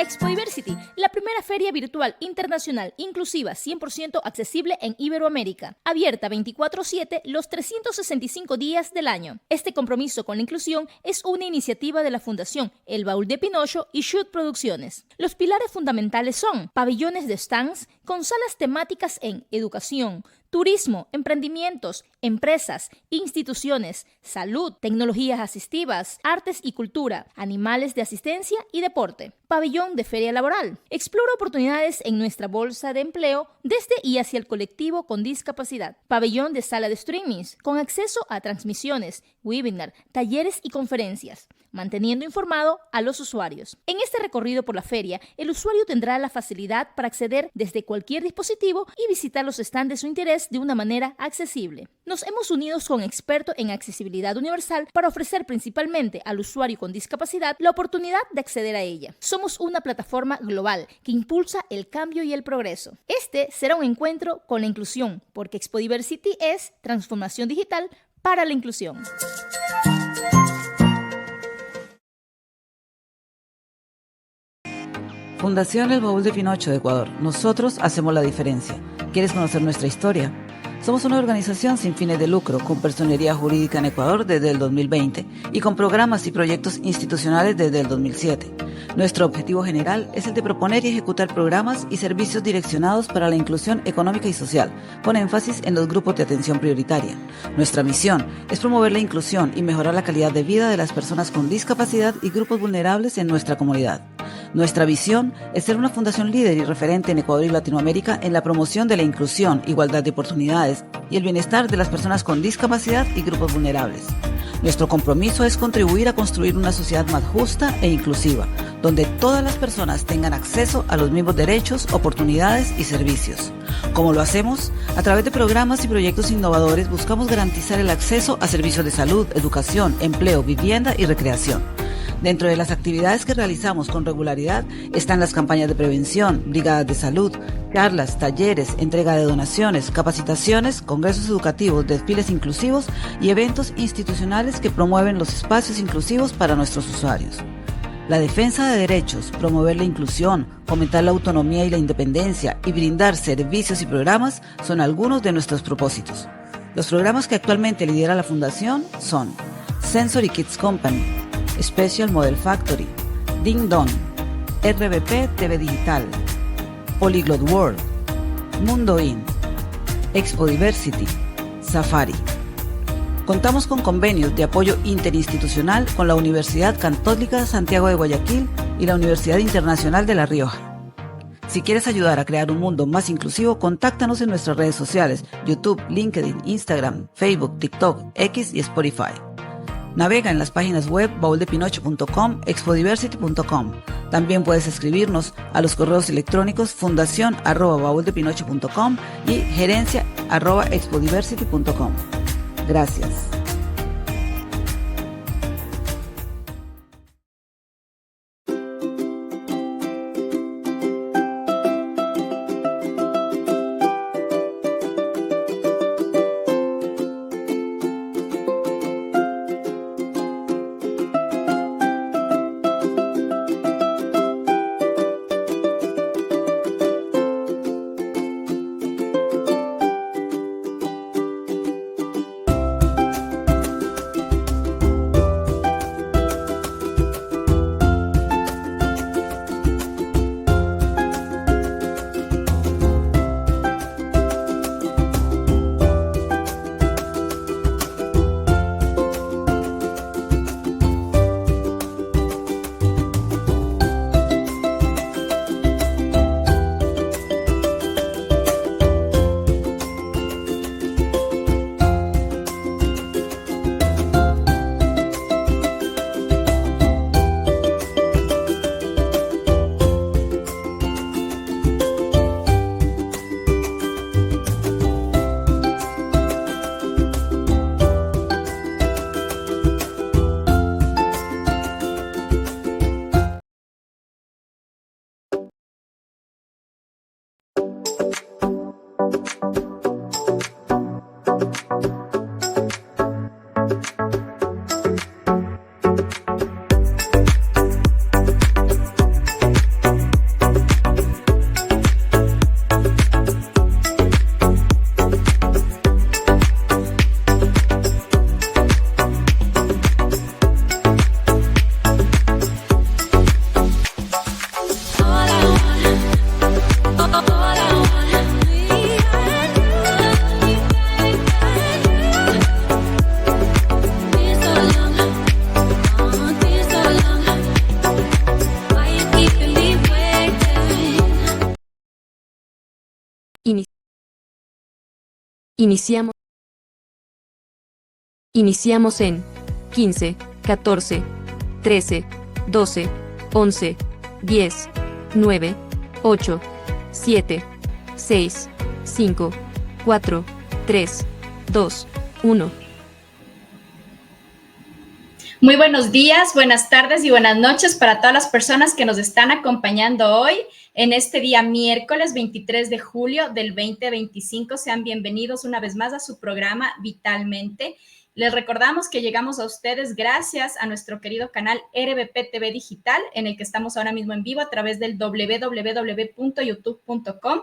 Expo Diversity, la primera feria virtual internacional inclusiva 100% accesible en Iberoamérica, abierta 24/7 los 365 días del año. Este compromiso con la inclusión es una iniciativa de la Fundación El Baúl de Pinocho y Shoot Producciones. Los pilares fundamentales son pabellones de stands con salas temáticas en educación, turismo, emprendimientos, empresas, instituciones, salud, tecnologías asistivas, artes y cultura, animales de asistencia y deporte. Pabellón de feria laboral. Explora oportunidades en nuestra bolsa de empleo desde y hacia el colectivo con discapacidad. Pabellón de sala de streamings, con acceso a transmisiones, webinar, talleres y conferencias, manteniendo informado a los usuarios. En este recorrido por la feria, el usuario tendrá la facilidad para acceder desde cualquier dispositivo y visitar los stands de su interés de una manera accesible. Nos hemos unido con expertos en accesibilidad universal para ofrecer principalmente al usuario con discapacidad la oportunidad de acceder a ella. Somos una plataforma global que impulsa el cambio y el progreso. Este será un encuentro con la inclusión, porque Expo Diversity es transformación digital para la inclusión. Fundación El Baúl de Pinocho de Ecuador. Nosotros hacemos la diferencia. ¿Quieres conocer nuestra historia? Somos una organización sin fines de lucro, con personería jurídica en Ecuador desde el 2020 y con programas y proyectos institucionales desde el 2007. Nuestro objetivo general es el de proponer y ejecutar programas y servicios direccionados para la inclusión económica y social, con énfasis en los grupos de atención prioritaria. Nuestra misión es promover la inclusión y mejorar la calidad de vida de las personas con discapacidad y grupos vulnerables en nuestra comunidad. Nuestra visión es ser una fundación líder y referente en Ecuador y Latinoamérica en la promoción de la inclusión, igualdad de oportunidades y el bienestar de las personas con discapacidad y grupos vulnerables. Nuestro compromiso es contribuir a construir una sociedad más justa e inclusiva, donde todas las personas tengan acceso a los mismos derechos, oportunidades y servicios. ¿Cómo lo hacemos? A través de programas y proyectos innovadores buscamos garantizar el acceso a servicios de salud, educación, empleo, vivienda y recreación. Dentro de las actividades que realizamos con regularidad están las campañas de prevención, brigadas de salud, charlas, talleres, entrega de donaciones, capacitaciones, congresos educativos, desfiles inclusivos y eventos institucionales que promueven los espacios inclusivos para nuestros usuarios. La defensa de derechos, promover la inclusión, fomentar la autonomía y la independencia y brindar servicios y programas son algunos de nuestros propósitos. Los programas que actualmente lidera la Fundación son Sensory Kids Company, Special Model Factory, Ding Dong, RBP TV Digital, Polyglot World, Mundo In, Expo Diversity, Safari. Contamos con convenios de apoyo interinstitucional con la Universidad Católica Santiago de Guayaquil y la Universidad Internacional de La Rioja. Si quieres ayudar a crear un mundo más inclusivo, contáctanos en nuestras redes sociales, YouTube, LinkedIn, Instagram, Facebook, TikTok, X y Spotify. Navega en las páginas web bauldepinocho.com, expodiversity.com. También puedes escribirnos a los correos electrónicos fundacion@bauldepinocho.com y gerencia@expodiversity.com. Gracias. Ini- Iniciamos. Iniciamos en 15, 14, 13, 12, 11, 10, 9, 8, 7, 6, 5, 4, 3, 2, 1. Muy buenos días, buenas tardes y buenas noches para todas las personas que nos están acompañando hoy en este día miércoles 23 de julio del 2025. Sean bienvenidos una vez más a su programa Vitalmente. Les recordamos que llegamos a ustedes gracias a nuestro querido canal RBP TV Digital, en el que estamos ahora mismo en vivo a través del www.youtube.com.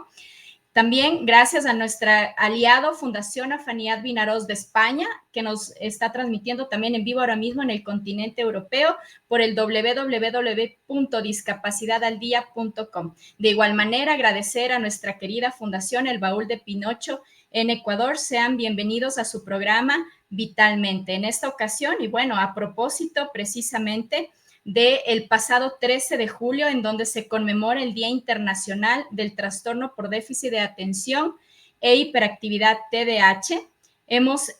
También gracias a nuestra aliado Fundación Afaniat Vinaroz de España, que nos está transmitiendo también en vivo ahora mismo en el continente europeo por el www.discapacidadaldia.com. De igual manera, agradecer a nuestra querida Fundación El Baúl de Pinocho en Ecuador. Sean bienvenidos a su programa Vitalmente. En esta ocasión, y bueno, a propósito precisamente del pasado 13 de julio, en donde se conmemora el Día Internacional del Trastorno por Déficit de Atención e Hiperactividad TDAH. Hemos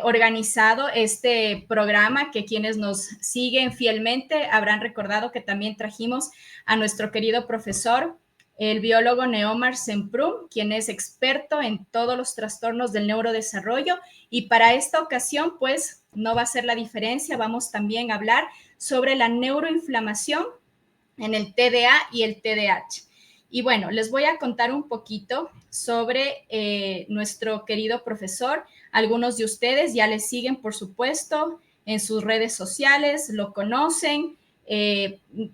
organizado este programa que quienes nos siguen fielmente habrán recordado que también trajimos a nuestro querido profesor, el biólogo Neomar Semprún, quien es experto en todos los trastornos del neurodesarrollo, y para esta ocasión pues no va a ser la diferencia, vamos también a hablar sobre la neuroinflamación en el TDA y el TDAH. Y bueno, les voy a contar un poquito sobre nuestro querido profesor. Algunos de ustedes ya le siguen, por supuesto, en sus redes sociales, lo conocen,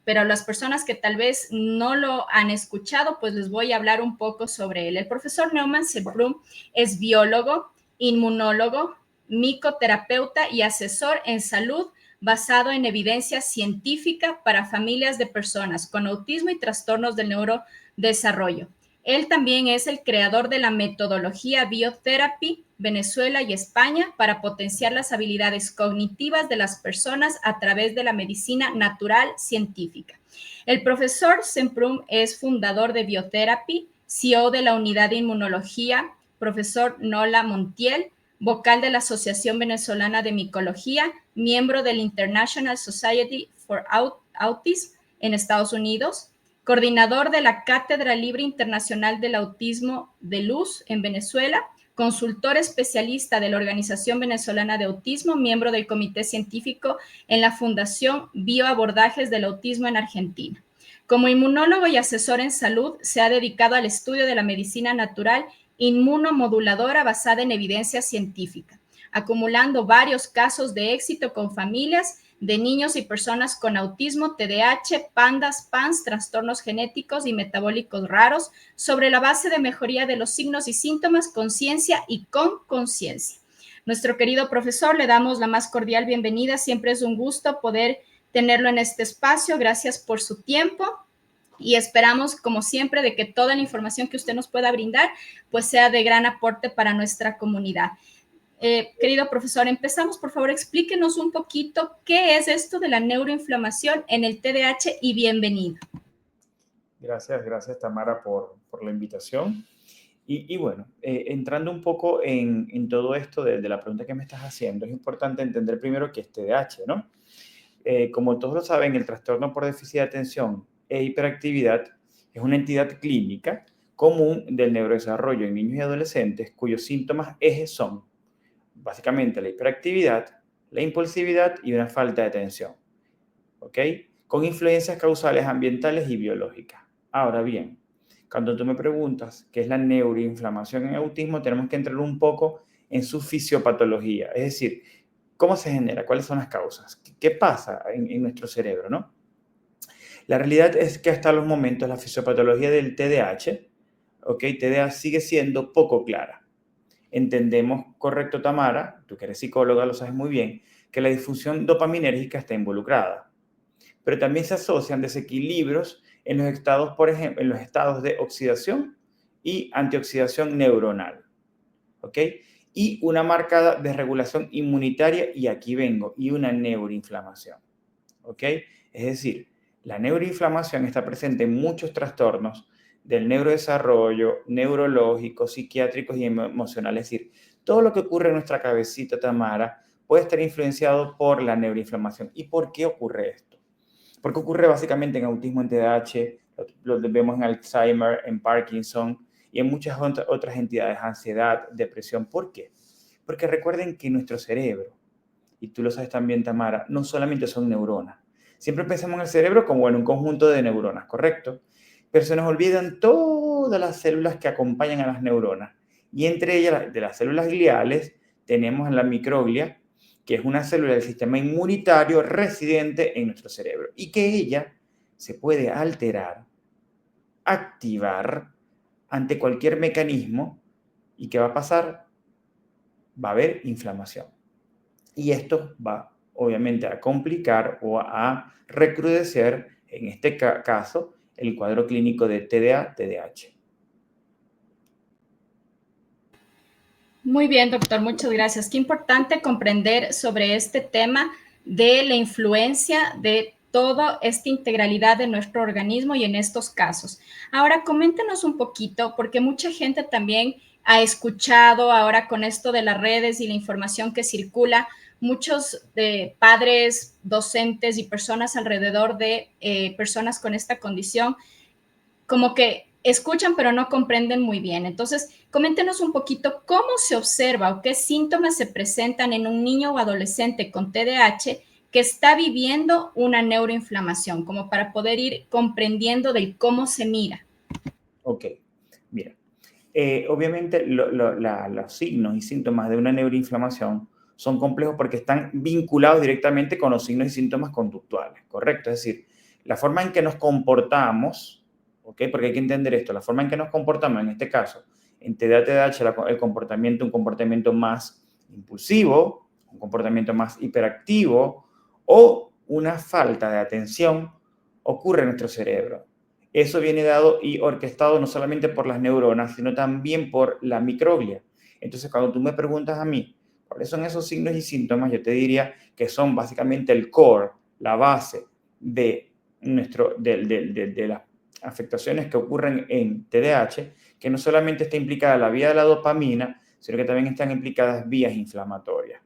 pero las personas que tal vez no lo han escuchado, pues les voy a hablar un poco sobre él. El profesor Neomar Semprún es biólogo, inmunólogo, micoterapeuta y asesor en salud basado en evidencia científica para familias de personas con autismo y trastornos del neurodesarrollo. Él también es el creador de la metodología Biotherapy Venezuela y España para potenciar las habilidades cognitivas de las personas a través de la medicina natural científica. El profesor Semprún es fundador de Biotherapy, CEO de la unidad de inmunología, profesor Nola Montiel, vocal de la Asociación Venezolana de Micología, miembro del International Society for Autism en Estados Unidos, coordinador de la Cátedra Libre Internacional del Autismo de Luz en Venezuela, consultor especialista de la Organización Venezolana de Autismo, miembro del Comité Científico en la Fundación Bioabordajes del Autismo en Argentina. Como inmunólogo y asesor en salud, se ha dedicado al estudio de la medicina natural inmunomoduladora basada en evidencia científica, acumulando varios casos de éxito con familias de niños y personas con autismo, TDAH, PANDAS, PANS, trastornos genéticos y metabólicos raros, sobre la base de mejoría de los signos y síntomas con ciencia y con conciencia. Nuestro querido profesor, le damos la más cordial bienvenida. Siempre es un gusto poder tenerlo en este espacio. Gracias por su tiempo. Y esperamos, como siempre, de que toda la información que usted nos pueda brindar, pues sea de gran aporte para nuestra comunidad. Querido profesor, empezamos, por favor, explíquenos un poquito qué es esto de la neuroinflamación en el TDAH y bienvenido. Gracias Tamara por la invitación. Y bueno, entrando un poco en todo esto de la pregunta que me estás haciendo, es importante entender primero qué es TDAH, ¿no? Como todos lo saben, el trastorno por déficit de atención e hiperactividad es una entidad clínica común del neurodesarrollo en niños y adolescentes cuyos síntomas ejes son básicamente la hiperactividad, la impulsividad y una falta de atención, ¿ok? Con influencias causales ambientales y biológicas. Ahora bien, cuando tú me preguntas qué es la neuroinflamación en autismo, tenemos que entrar un poco en su fisiopatología, es decir, cómo se genera, cuáles son las causas, qué pasa en nuestro cerebro, ¿no? La realidad es que hasta los momentos la fisiopatología del TDAH, ¿ok? TDAH sigue siendo poco clara. Entendemos, correcto Tamara, tú que eres psicóloga lo sabes muy bien, que la disfunción dopaminérgica está involucrada. Pero también se asocian desequilibrios en los estados, por ejemplo, en los estados de oxidación y antioxidación neuronal, ¿ok? Y una marcada desregulación inmunitaria, y aquí vengo, y una neuroinflamación, ¿ok? Es decir, la neuroinflamación está presente en muchos trastornos del neurodesarrollo, neurológicos, psiquiátricos y emocionales. Es decir, todo lo que ocurre en nuestra cabecita, Tamara, puede estar influenciado por la neuroinflamación. ¿Y por qué ocurre esto? Porque ocurre básicamente en autismo, en TDAH, lo vemos en Alzheimer, en Parkinson y en muchas otras entidades, ansiedad, depresión. ¿Por qué? Porque recuerden que nuestro cerebro, y tú lo sabes también, Tamara, no solamente son neuronas. Siempre pensamos en el cerebro como en un conjunto de neuronas, ¿correcto? Pero se nos olvidan todas las células que acompañan a las neuronas. Y entre ellas, de las células gliales, tenemos la microglia, que es una célula del sistema inmunitario residente en nuestro cerebro. Y que ella se puede alterar, activar ante cualquier mecanismo. ¿Y qué va a pasar? Va a haber inflamación. Y esto va, obviamente, a complicar o a recrudecer, en este caso, el cuadro clínico de TDA-TDAH. Muy bien, doctor, muchas gracias. Qué importante comprender sobre este tema de la influencia de toda esta integralidad de nuestro organismo y en estos casos. Ahora, coméntenos un poquito, porque mucha gente también ha escuchado ahora con esto de las redes y la información que circula, muchos padres, docentes y personas alrededor de personas con esta condición, como que escuchan pero no comprenden muy bien. Entonces, coméntenos un poquito cómo se observa o qué síntomas se presentan en un niño o adolescente con TDAH que está viviendo una neuroinflamación, como para poder ir comprendiendo del cómo se mira. Ok, mira. Obviamente los signos y síntomas de una neuroinflamación son complejos porque están vinculados directamente con los signos y síntomas conductuales, ¿correcto? Es decir, la forma en que nos comportamos, ¿ok? Porque hay que entender esto, la forma en que nos comportamos, en este caso, en TDAH, el comportamiento, un comportamiento más impulsivo, un comportamiento más hiperactivo o una falta de atención ocurre en nuestro cerebro. Eso viene dado y orquestado no solamente por las neuronas, sino también por la microglia. Entonces, cuando tú me preguntas a mí cuáles son esos signos y síntomas, yo te diría que son básicamente el core, la base de las afectaciones que ocurren en TDAH, que no solamente está implicada la vía de la dopamina, sino que también están implicadas vías inflamatorias.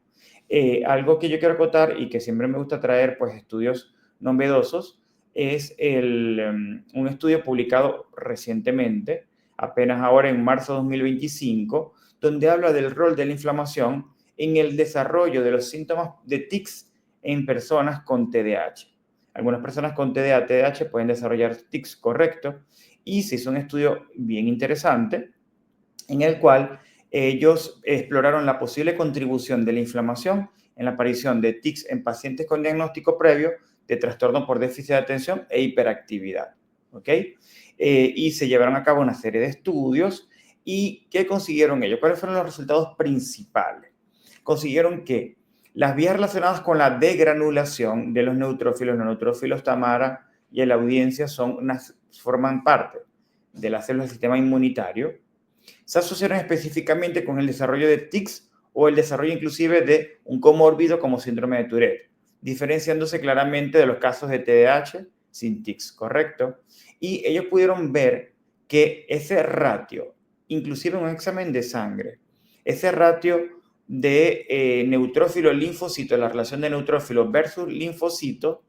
Algo que yo quiero acotar y que siempre me gusta traer, pues, estudios novedosos, es un estudio publicado recientemente, apenas ahora en marzo de 2025, donde habla del rol de la inflamación en el desarrollo de los síntomas de tics en personas con TDAH. Algunas personas con TDAH pueden desarrollar tics, correcto, y se hizo un estudio bien interesante en el cual ellos exploraron la posible contribución de la inflamación en la aparición de tics en pacientes con diagnóstico previo de trastorno por déficit de atención e hiperactividad. ¿Ok? Y se llevaron a cabo una serie de estudios. ¿Y qué consiguieron ellos? ¿Cuáles fueron los resultados principales? Consiguieron que las vías relacionadas con la degranulación de los neutrófilos, Tamara, y en la audiencia forman parte de las células del sistema inmunitario, se asociaron específicamente con el desarrollo de tics o el desarrollo inclusive de un comórbido como síndrome de Tourette, diferenciándose claramente de los casos de TDAH sin tics, ¿correcto? Y ellos pudieron ver que ese ratio, inclusive en un examen de sangre, ese ratio de neutrófilo-linfocito, la relación de neutrófilo versus linfocito,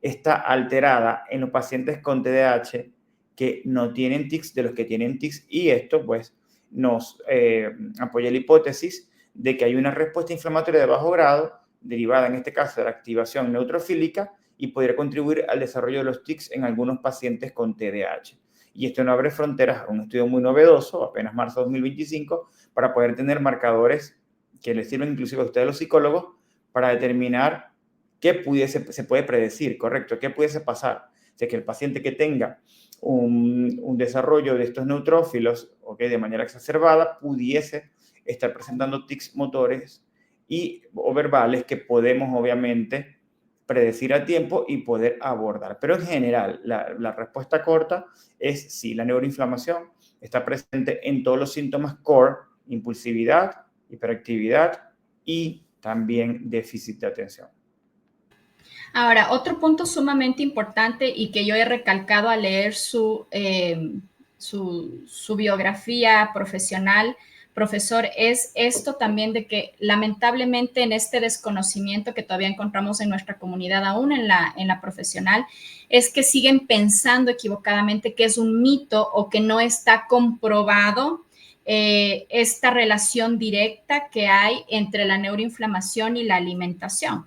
está alterada en los pacientes con TDAH que no tienen tics de los que tienen tics, y esto pues nos apoya la hipótesis de que hay una respuesta inflamatoria de bajo grado derivada en este caso de la activación neutrofílica y podría contribuir al desarrollo de los tics en algunos pacientes con TDAH. Y esto no abre fronteras a un estudio muy novedoso, apenas marzo de 2025, para poder tener marcadores que les sirven inclusive a ustedes los psicólogos para determinar qué se puede predecir, ¿correcto? ¿Qué pudiese pasar? O sea, que el paciente que tenga un desarrollo de estos neutrófilos, ¿okay?, de manera exacerbada, pudiese estar presentando tics motores o verbales que podemos obviamente predecir a tiempo y poder abordar. Pero en general, la respuesta corta es sí, la neuroinflamación está presente en todos los síntomas core: impulsividad, hiperactividad y también déficit de atención. Ahora, otro punto sumamente importante y que yo he recalcado al leer su su biografía profesional, profesor, es esto también de que lamentablemente en este desconocimiento que todavía encontramos en nuestra comunidad, aún en la profesional, es que siguen pensando equivocadamente que es un mito o que no está comprobado esta relación directa que hay entre la neuroinflamación y la alimentación.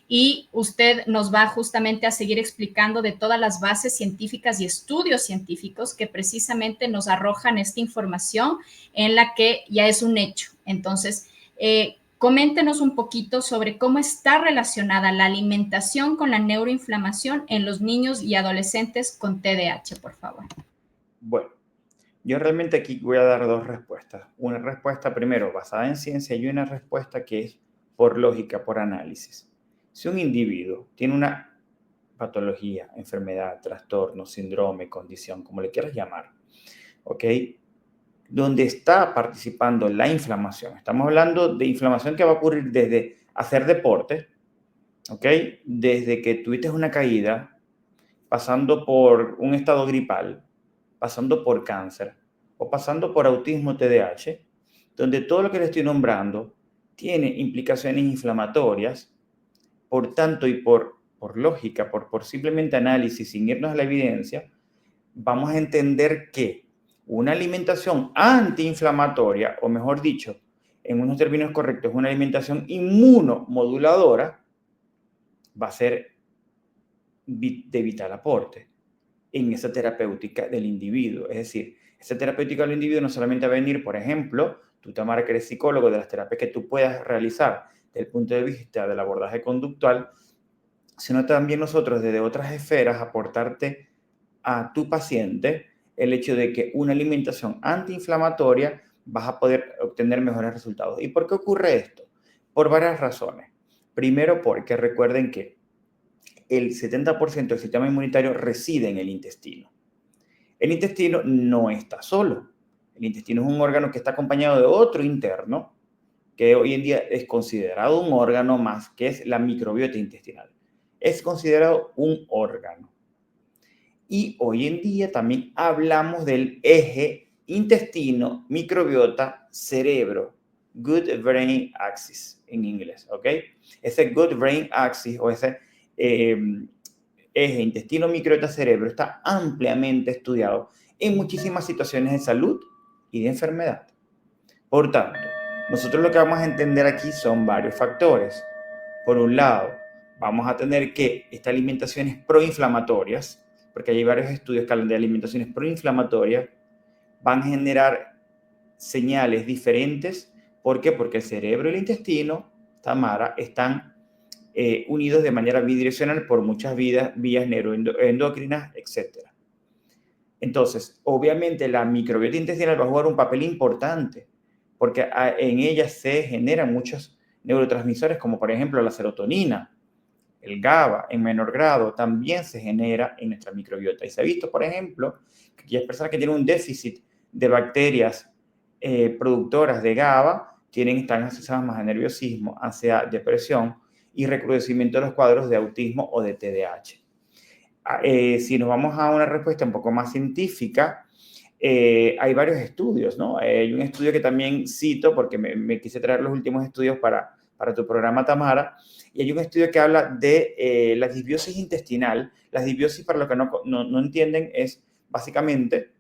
Y usted nos va justamente a seguir explicando de todas las bases científicas y estudios científicos que precisamente nos arrojan esta información en la que ya es un hecho. Entonces, coméntenos un poquito sobre cómo está relacionada la alimentación con la neuroinflamación en los niños y adolescentes con TDAH, por favor. Bueno, yo realmente aquí voy a dar dos respuestas. Una respuesta primero basada en ciencia y una respuesta que es por lógica, por análisis. Si un individuo tiene una patología, enfermedad, trastorno, síndrome, condición, como le quieras llamar, ¿ok? Donde está participando la inflamación. Estamos hablando de inflamación que va a ocurrir desde hacer deporte, ¿ok? Desde que tuviste una caída, pasando por un estado gripal, pasando por cáncer o pasando por autismo TDAH, donde todo lo que le estoy nombrando tiene implicaciones inflamatorias. Por tanto, y por lógica, por simplemente análisis, sin irnos a la evidencia, vamos a entender que una alimentación antiinflamatoria, o mejor dicho, en unos términos correctos, una alimentación inmunomoduladora, va a ser de vital aporte en esa terapéutica del individuo. Es decir, esa terapéutica del individuo no solamente va a venir, por ejemplo, tú, Tamara, que eres psicólogo, de las terapias que tú puedas realizar desde el punto de vista del abordaje conductual, sino también nosotros desde otras esferas aportarte a tu paciente el hecho de que una alimentación antiinflamatoria vas a poder obtener mejores resultados. ¿Y por qué ocurre esto? Por varias razones. Primero, porque recuerden que el 70% del sistema inmunitario reside en el intestino. El intestino no está solo. El intestino es un órgano que está acompañado de otro interno, que hoy en día es considerado un órgano más, que es la microbiota intestinal. Es considerado un órgano. Y hoy en día también hablamos del eje intestino, microbiota, cerebro, Good Brain Axis en inglés, ¿ok? Ese Good Brain Axis o ese eje intestino, microbiota, cerebro está ampliamente estudiado en muchísimas situaciones de salud y de enfermedad. Por tanto, nosotros lo que vamos a entender aquí son varios factores. Por un lado, vamos a tener que estas alimentaciones proinflamatorias, porque hay varios estudios que hablan de alimentaciones proinflamatorias, van a generar señales diferentes. ¿Por qué? Porque el cerebro y el intestino, Tamara, están unidos de manera bidireccional por muchas vías neuroendocrinas, etc. Entonces, obviamente la microbiota intestinal va a jugar un papel importante, porque en ella se generan muchos neurotransmisores, como por ejemplo la serotonina, el GABA en menor grado, también se genera en nuestra microbiota. Y se ha visto, por ejemplo, que aquellas personas que tienen un déficit de bacterias productoras de GABA están asociadas más a nerviosismo, ansiedad, depresión y recrudecimiento de los cuadros de autismo o de TDAH. Si nos vamos a una respuesta un poco más científica, hay varios estudios, ¿no? Hay un estudio que también cito porque me quise traer los últimos estudios para tu programa, Tamara, y hay un estudio que habla de la disbiosis intestinal. La disbiosis, para los que no entienden, es básicamente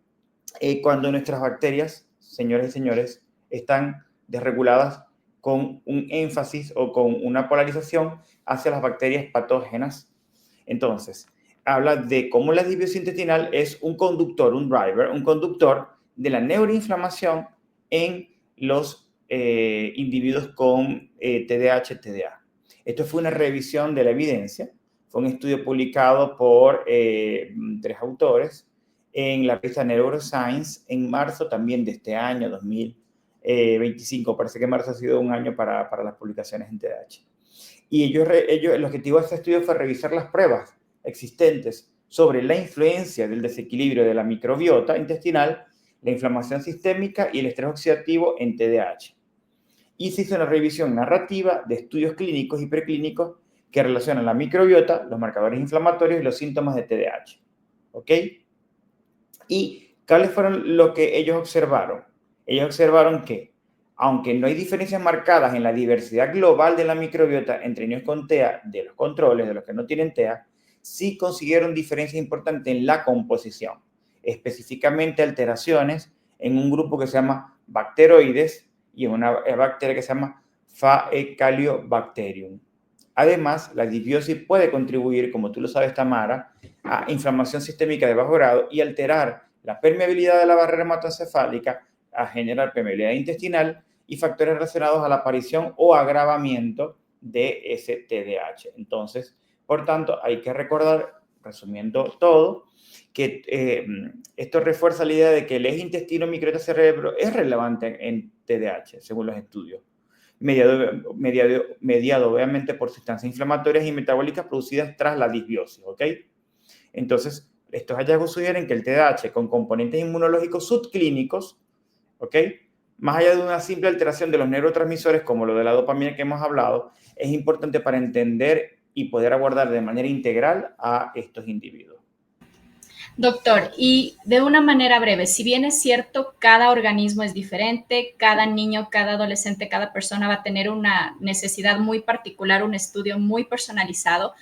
cuando nuestras bacterias, señores y señores, están desreguladas con un énfasis o con una polarización hacia las bacterias patógenas. Entonces, habla de cómo la disbiosis intestinal es un conductor, un driver, un conductor de la neuroinflamación en los individuos con TDAH, TDA. Esto fue una revisión de la evidencia, fue un estudio publicado por 3 autores en la revista Neuroscience en marzo también de este año, 2025. Parece que marzo ha sido un año para las publicaciones en TDAH. Y el objetivo de este estudio fue revisar las pruebas existentes sobre la influencia del desequilibrio de la microbiota intestinal, la inflamación sistémica y el estrés oxidativo en TDAH. Y se hizo una revisión narrativa de estudios clínicos y preclínicos que relacionan la microbiota, los marcadores inflamatorios y los síntomas de TDAH. ¿Ok? Y ¿Cuáles fueron lo que ellos observaron? Ellos observaron que, aunque no hay diferencias marcadas en la diversidad global de la microbiota entre niños con TEA, de los controles, de los que no tienen TEA, sí consiguieron diferencias importantes en la composición, específicamente alteraciones en un grupo que se llama bacteroides y en una bacteria que se llama Faecalibacterium. Además, la disbiosis puede contribuir, como tú lo sabes, Tamara, a inflamación sistémica de bajo grado y alterar la permeabilidad de la barrera hematoencefálica, a generar permeabilidad intestinal y factores relacionados a la aparición o agravamiento de ese TDAH. Entonces, por tanto, hay que recordar, resumiendo todo, que esto refuerza la idea de que el eje intestino-microbiota-cerebro es relevante en TDAH, según los estudios, mediado obviamente por sustancias inflamatorias y metabólicas producidas tras la disbiosis, ¿ok? Entonces, estos hallazgos sugieren que el TDAH con componentes inmunológicos subclínicos, ¿ok? Más allá de una simple alteración de los neurotransmisores, como lo de la dopamina que hemos hablado, es importante para entender y poder abordar de manera integral a estos individuos. Doctor, y de una manera breve, si bien es cierto, cada organismo es diferente, cada niño, cada adolescente, cada persona va a tener una necesidad muy particular, un estudio muy personalizado,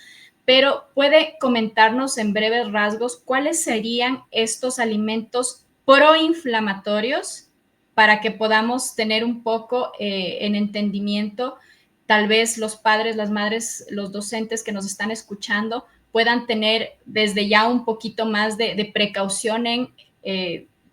pero ¿puede comentarnos en breves rasgos cuáles serían estos alimentos proinflamatorios para que podamos tener un poco en entendimiento, tal vez los padres, las madres, los docentes que nos están escuchando puedan tener desde ya un poquito más de precaución en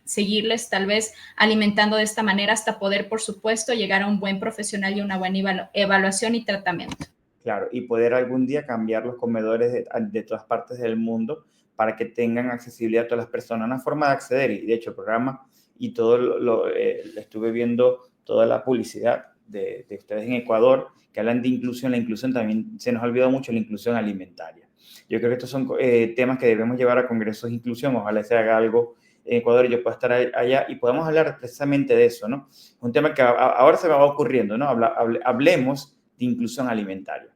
seguirles tal vez alimentando de esta manera hasta poder, por supuesto, llegar a un buen profesional y una buena evaluación y tratamiento? Claro, y poder algún día cambiar los comedores de todas partes del mundo para que tengan accesibilidad a todas las personas, una forma de acceder. Y de hecho, el programa y todo estuve viendo toda la publicidad de ustedes en Ecuador que hablan de inclusión. La inclusión también se nos ha olvidado mucho, la inclusión alimentaria. Yo creo que estos son temas que debemos llevar a congresos de inclusión. Ojalá se haga algo en Ecuador y yo pueda estar allá y podamos hablar precisamente de eso, ¿no? Un tema que ahora se me va ocurriendo, ¿no? Hablemos de inclusión alimentaria.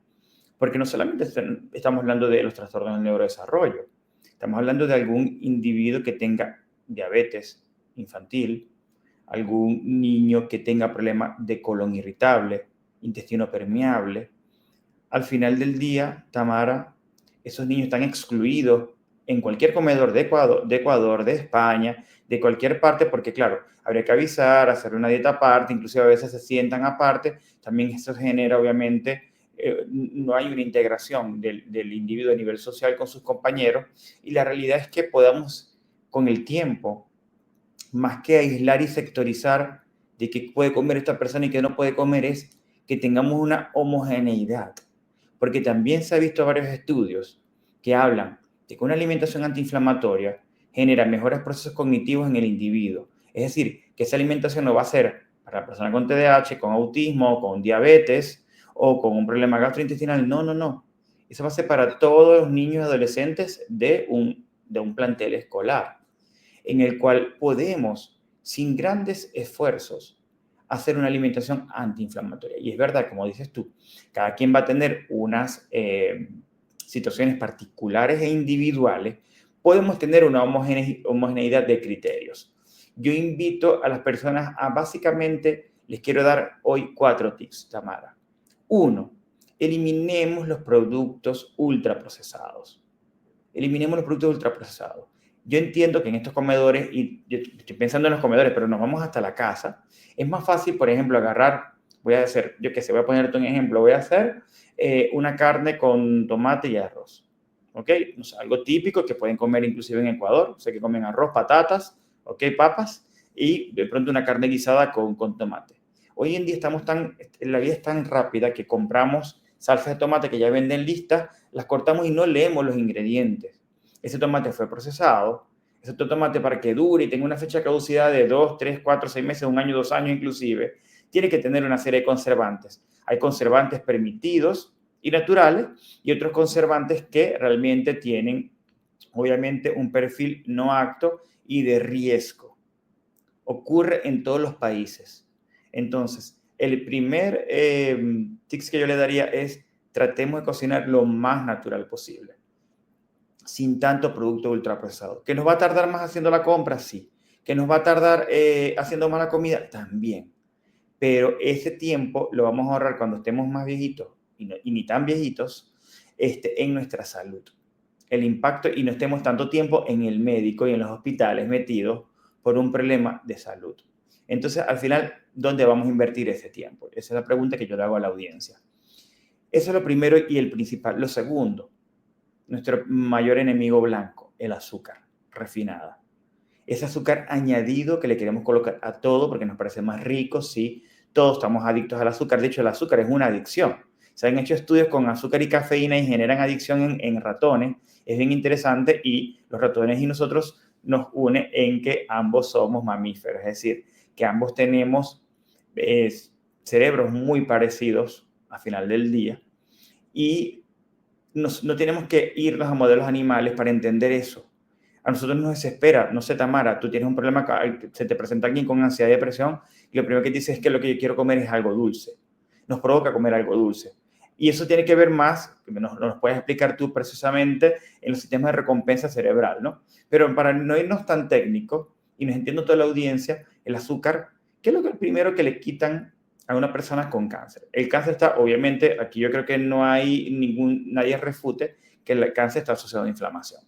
Porque no solamente estamos hablando de los trastornos del neurodesarrollo, estamos hablando de algún individuo que tenga diabetes infantil, algún niño que tenga problemas de colon irritable, intestino permeable. Al final del día, Tamara, esos niños están excluidos en cualquier comedor de Ecuador, de España, de cualquier parte, porque claro, habría que avisar, hacer una dieta aparte, inclusive a veces se sientan aparte. También eso genera, obviamente, no hay una integración del individuo a nivel social con sus compañeros, y la realidad es que podamos, con el tiempo, más que aislar y sectorizar de qué puede comer esta persona y qué no puede comer, es que tengamos una homogeneidad. Porque también se ha visto varios estudios que hablan de que una alimentación antiinflamatoria genera mejores procesos cognitivos en el individuo. Es decir, que esa alimentación no va a ser para la persona con TDAH, con autismo, con diabetes o con un problema gastrointestinal. No, no, no. Eso va a ser para todos los niños y adolescentes de un plantel escolar, en el cual podemos, sin grandes esfuerzos, hacer una alimentación antiinflamatoria. Y es verdad, como dices tú, cada quien va a tener unas situaciones particulares e individuales. Podemos tener una homogeneidad de criterios. Yo invito a las personas a básicamente, les quiero dar hoy 4 tips, Tamara. 1, eliminemos los productos ultraprocesados. Eliminemos los productos ultraprocesados. Yo entiendo que en estos comedores, y yo estoy pensando en los comedores, pero nos vamos hasta la casa, es más fácil, por ejemplo, agarrar, voy a hacer, yo qué sé, voy a ponerte un ejemplo, voy a hacer una carne con tomate y arroz, ¿ok? O sea, algo típico que pueden comer inclusive en Ecuador, sé que comen arroz, patatas, ¿ok? Papas, y de pronto una carne guisada con tomate. Hoy en día la vida es tan rápida que compramos salsas de tomate que ya venden listas, las cortamos y no leemos los ingredientes. Ese tomate fue procesado, ese tomate para que dure y tenga una fecha de caducidad de 2, 3, 4, 6 meses, 1 año, 2 años inclusive, tiene que tener una serie de conservantes. Hay conservantes permitidos y naturales y otros conservantes que realmente tienen, obviamente, un perfil no apto y de riesgo. Ocurre en todos los países. Entonces, el primer tip que yo le daría es tratemos de cocinar lo más natural posible, sin tanto producto ultraprocesado. ¿Que nos va a tardar más haciendo la compra? Sí. ¿Que nos va a tardar haciendo mala comida? También. Pero ese tiempo lo vamos a ahorrar cuando estemos más viejitos y ni tan viejitos en nuestra salud. El impacto y no estemos tanto tiempo en el médico y en los hospitales metidos por un problema de salud. Entonces, al final, ¿dónde vamos a invertir ese tiempo? Esa es la pregunta que yo le hago a la audiencia. Eso es lo primero y el principal. Lo segundo, nuestro mayor enemigo blanco, el azúcar refinada. Ese azúcar añadido que le queremos colocar a todo porque nos parece más rico, sí, todos estamos adictos al azúcar. De hecho, el azúcar es una adicción. Se han hecho estudios con azúcar y cafeína y generan adicción en ratones. Es bien interesante y los ratones y nosotros nos une en que ambos somos mamíferos, es decir, que ambos tenemos cerebros muy parecidos al final del día y no tenemos que irnos a modelos animales para entender eso. A nosotros nos desespera, no sé, Tamara, tú tienes un problema, se te presenta alguien con ansiedad y depresión y lo primero que te dice es que lo que yo quiero comer es algo dulce. Nos provoca comer algo dulce. Y eso tiene que ver más, que nos puedes explicar tú precisamente, en los sistemas de recompensa cerebral, ¿no? Pero para no irnos tan técnicos, y nos entiendo toda la audiencia, el azúcar, ¿qué es lo primero que le quitan a una persona con cáncer? El cáncer está, obviamente, aquí yo creo que no hay nadie refute que el cáncer está asociado a inflamación.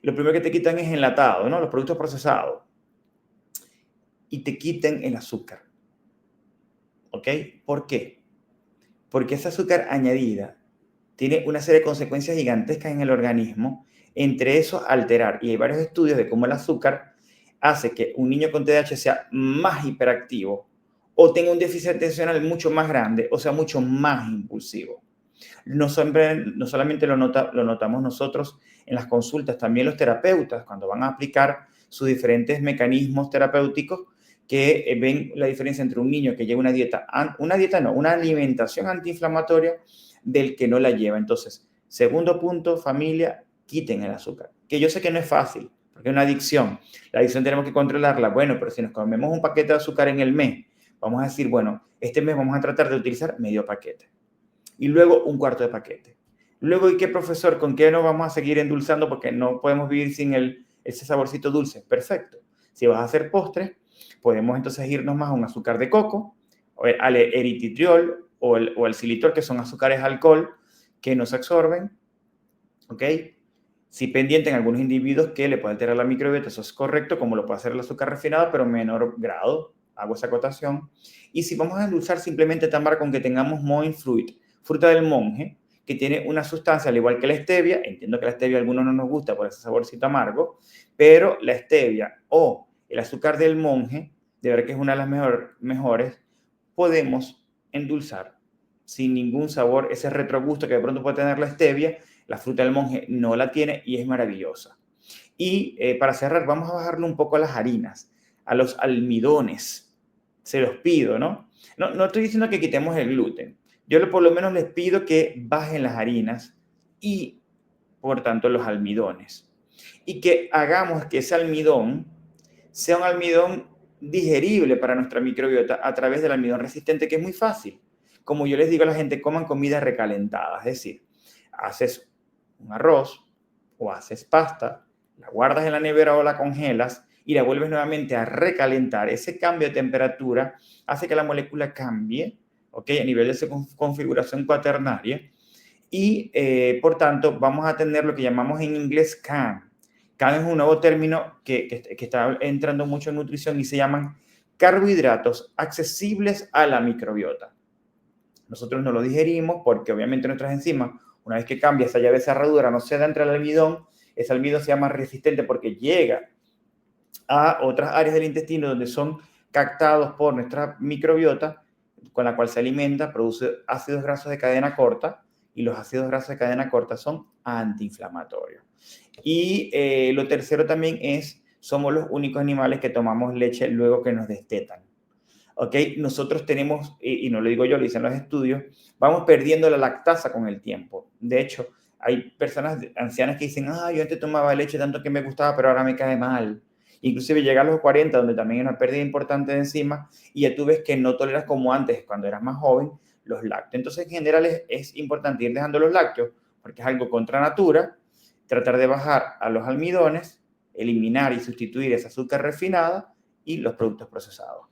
Lo primero que te quitan es enlatado, ¿no? Los productos procesados. Y te quitan el azúcar. ¿Ok? ¿Por qué? Porque esa azúcar añadida tiene una serie de consecuencias gigantescas en el organismo, entre esos alterar, y hay varios estudios de cómo el azúcar hace que un niño con TDAH sea más hiperactivo o tenga un déficit atencional mucho más grande, o sea, mucho más impulsivo. No solamente lo notamos nosotros en las consultas, también los terapeutas, cuando van a aplicar sus diferentes mecanismos terapéuticos, que ven la diferencia entre un niño que lleva una alimentación antiinflamatoria del que no la lleva. Entonces, segundo punto, familia, quiten el azúcar. Que yo sé que no es fácil, porque es una adicción. La adicción tenemos que controlarla. Bueno, pero si nos comemos un paquete de azúcar en el mes, vamos a decir, bueno, este mes vamos a tratar de utilizar medio paquete. Y luego un cuarto de paquete. Luego, ¿y qué, profesor? ¿Con qué no vamos a seguir endulzando? Porque no podemos vivir sin ese saborcito dulce. Perfecto. Si vas a hacer postres, podemos entonces irnos más a un azúcar de coco, o al eritritol o el xilitol, que son azúcares alcohol que no se absorben. ¿Ok? Sí, pendiente en algunos individuos que le puede alterar la microbiota, eso es correcto, como lo puede hacer el azúcar refinado, pero en menor grado. Hago esa acotación. Y si vamos a endulzar, simplemente Tamara, con que tengamos monk fruit, fruta del monje, que tiene una sustancia al igual que la stevia. Entiendo que la stevia a algunos no nos gusta por ese saborcito amargo, pero la stevia o el azúcar del monje, de verdad que es una de las mejores, podemos endulzar sin ningún sabor ese retrogusto que de pronto puede tener la stevia. La fruta del monje no la tiene y es maravillosa. Y para cerrar, vamos a bajarle un poco a las harinas, a los almidones. Se los pido, ¿no? No estoy diciendo que quitemos el gluten. Yo por lo menos les pido que bajen las harinas y, por tanto, los almidones. Y que hagamos que ese almidón sea un almidón digerible para nuestra microbiota a través del almidón resistente, que es muy fácil. Como yo les digo a la gente, coman comida recalentada. Es decir, haces un arroz o haces pasta, la guardas en la nevera o la congelas y la vuelves nuevamente a recalentar. Ese cambio de temperatura hace que la molécula cambie, ¿ok? A nivel de su configuración cuaternaria. Y, por tanto, vamos a tener lo que llamamos en inglés CAN. CAN es un nuevo término que está entrando mucho en nutrición y se llaman carbohidratos accesibles a la microbiota. Nosotros no lo digerimos porque obviamente nuestras enzimas, una vez que cambia esa llave cerradura, no se da entre el almidón, ese almidón se llama resistente porque llega a otras áreas del intestino donde son captados por nuestra microbiota, con la cual se alimenta, produce ácidos grasos de cadena corta, y los ácidos grasos de cadena corta son antiinflamatorios. Y lo tercero también somos los únicos animales que tomamos leche luego que nos destetan. ¿Ok? Nosotros tenemos, y no lo digo yo, lo dicen los estudios, vamos perdiendo la lactasa con el tiempo. De hecho, hay personas ancianas que dicen, yo antes tomaba leche tanto que me gustaba, pero ahora me cae mal. Inclusive llega a los 40, donde también hay una pérdida importante de enzimas, y ya tú ves que no toleras como antes, cuando eras más joven, los lácteos. Entonces, en general, es importante ir dejando los lácteos, porque es algo contra natura, tratar de bajar a los almidones, eliminar y sustituir esa azúcar refinada y los productos procesados.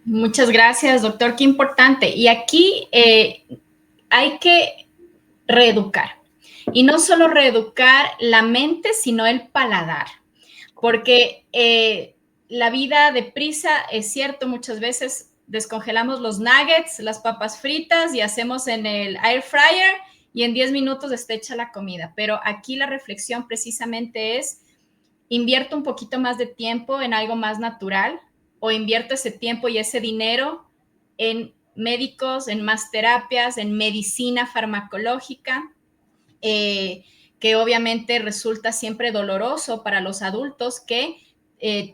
Muchas gracias, doctor. Qué importante. Y aquí hay que reeducar. Y no solo reeducar la mente, sino el paladar. Porque la vida deprisa, es cierto, muchas veces descongelamos los nuggets, las papas fritas y hacemos en el air fryer y en 10 minutos está hecha la comida. Pero aquí la reflexión precisamente es, invierto un poquito más de tiempo en algo más natural o invierto ese tiempo y ese dinero en médicos, en más terapias, en medicina farmacológica, que obviamente resulta siempre doloroso para los adultos que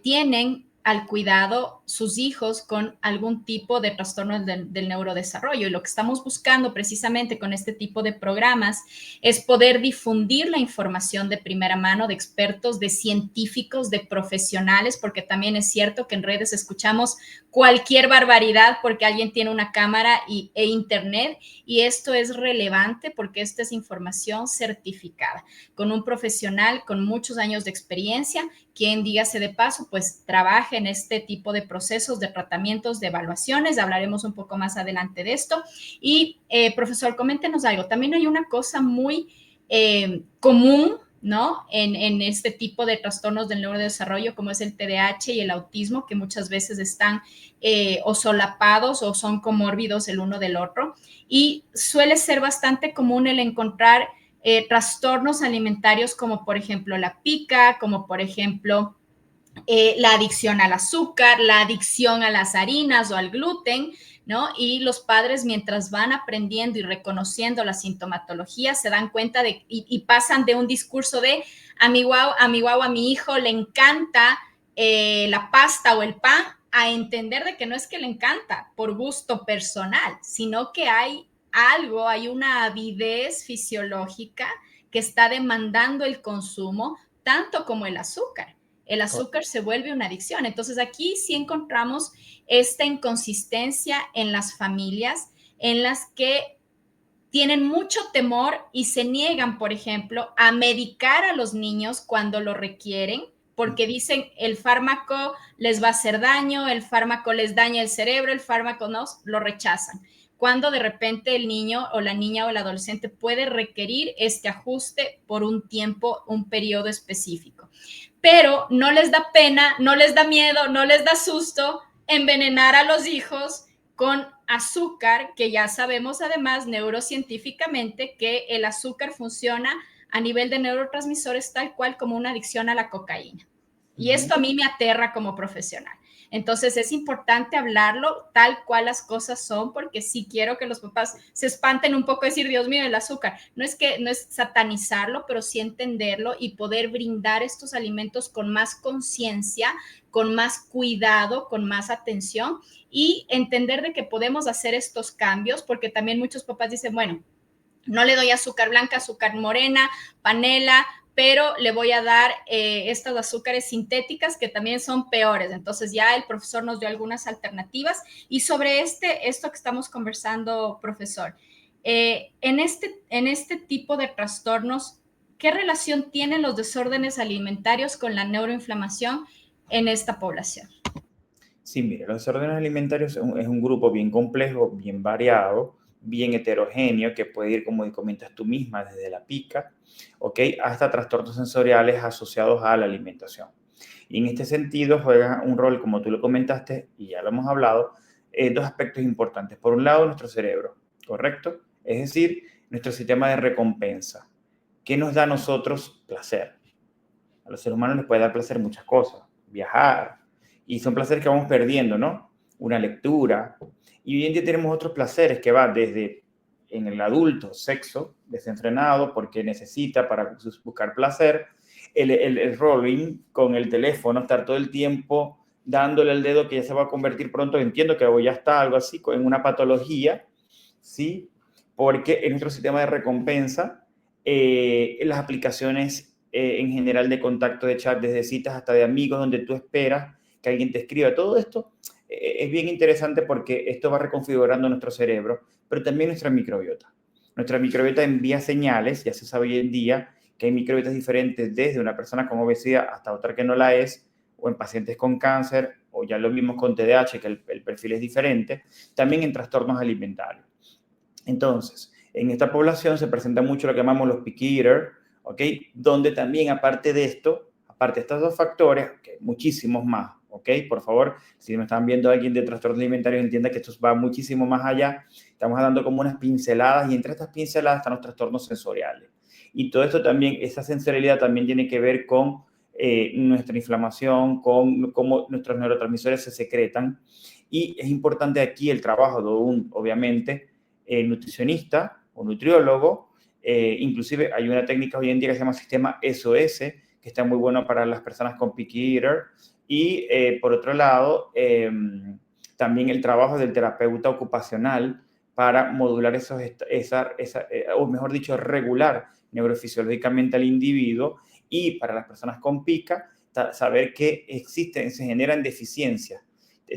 tienen al cuidado sus hijos con algún tipo de trastorno del neurodesarrollo. Y lo que estamos buscando precisamente con este tipo de programas es poder difundir la información de primera mano de expertos, de científicos, de profesionales, porque también es cierto que en redes escuchamos cualquier barbaridad porque alguien tiene una cámara e internet, y esto es relevante porque esta es información certificada con un profesional con muchos años de experiencia, quien, dígase de paso, pues trabaja en este tipo de procesos, de tratamientos, de evaluaciones. Hablaremos un poco más adelante de esto. Y, profesor, coméntenos algo. También hay una cosa muy común, ¿no? En este tipo de trastornos del neurodesarrollo, como es el TDAH y el autismo, que muchas veces están o solapados o son comórbidos el uno del otro. Y suele ser bastante común el encontrar trastornos alimentarios como, por ejemplo, la pica, como, por ejemplo, la adicción al azúcar, la adicción a las harinas o al gluten, ¿no? Y los padres, mientras van aprendiendo y reconociendo la sintomatología, se dan cuenta de y pasan de un discurso de a mi hijo le encanta la pasta o el pan, a entender de que no es que le encanta por gusto personal, sino que hay una avidez fisiológica que está demandando el consumo, tanto como el azúcar. El azúcar se vuelve una adicción. Entonces aquí sí encontramos esta inconsistencia en las familias en las que tienen mucho temor y se niegan, por ejemplo, a medicar a los niños cuando lo requieren, porque dicen el fármaco les va a hacer daño, el fármaco les daña el cerebro, el fármaco no, lo rechazan. Cuando de repente el niño o la niña o el adolescente puede requerir este ajuste por un tiempo, un periodo específico. Pero no les da pena, no les da miedo, no les da susto envenenar a los hijos con azúcar, que ya sabemos además neurocientíficamente que el azúcar funciona a nivel de neurotransmisores tal cual como una adicción a la cocaína. Y esto a mí me aterra como profesional. Entonces es importante hablarlo tal cual las cosas son, porque sí quiero que los papás se espanten un poco y decir, Dios mío, el azúcar. No es satanizarlo, pero sí entenderlo y poder brindar estos alimentos con más conciencia, con más cuidado, con más atención, y entender de que podemos hacer estos cambios, porque también muchos papás dicen, bueno, no le doy azúcar blanca, azúcar morena, panela, pero le voy a dar estas azúcares sintéticas que también son peores. Entonces ya el profesor nos dio algunas alternativas. Y sobre esto que estamos conversando, profesor, en este tipo de trastornos, ¿qué relación tienen los desórdenes alimentarios con la neuroinflamación en esta población? Sí, mire, los desórdenes alimentarios es un grupo bien complejo, bien variado, bien heterogéneo, que puede ir, como comentas tú misma, desde la pica, ¿ok?, hasta trastornos sensoriales asociados a la alimentación. Y en este sentido juega un rol, como tú lo comentaste, y ya lo hemos hablado, dos aspectos importantes. Por un lado, nuestro cerebro, ¿correcto? Es decir, nuestro sistema de recompensa. ¿Qué nos da a nosotros placer? A los seres humanos les puede dar placer muchas cosas. Viajar, y son placeres que vamos perdiendo, ¿no? Una lectura. Y hoy en día tenemos otros placeres que van desde, en el adulto, sexo desenfrenado porque necesita para buscar placer, el rolling con el teléfono, estar todo el tiempo dándole el dedo que ya se va a convertir pronto, entiendo que ya está algo así, en una patología, ¿sí? Porque en nuestro sistema de recompensa, las aplicaciones en general de contacto, de chat, desde citas hasta de amigos, donde tú esperas que alguien te escriba. Todo esto es bien interesante porque esto va reconfigurando nuestro cerebro, pero también nuestra microbiota. Nuestra microbiota envía señales, ya se sabe hoy en día, que hay microbiotas diferentes desde una persona con obesidad hasta otra que no la es, o en pacientes con cáncer, o ya lo vimos con TDAH, que el perfil es diferente, también en trastornos alimentarios. Entonces, en esta población se presenta mucho lo que llamamos los picky eater, ¿ok? Donde también, aparte de esto, aparte de estos dos factores, okay, muchísimos más, ¿ok? Por favor, si me están viendo alguien de trastornos alimentarios, entienda que esto va muchísimo más allá. Estamos dando como unas pinceladas y entre estas pinceladas están los trastornos sensoriales. Y todo esto también, esa sensorialidad también tiene que ver con nuestra inflamación, con cómo nuestros neurotransmisores se secretan. Y es importante aquí el trabajo de un, obviamente, nutricionista o nutriólogo. Inclusive hay una técnica hoy en día que se llama sistema SOS, que está muy bueno para las personas con picky eater. Y por otro lado, también el trabajo del terapeuta ocupacional para modular o mejor dicho, regular neurofisiológicamente al individuo, y para las personas con pica, saber que se generan deficiencias.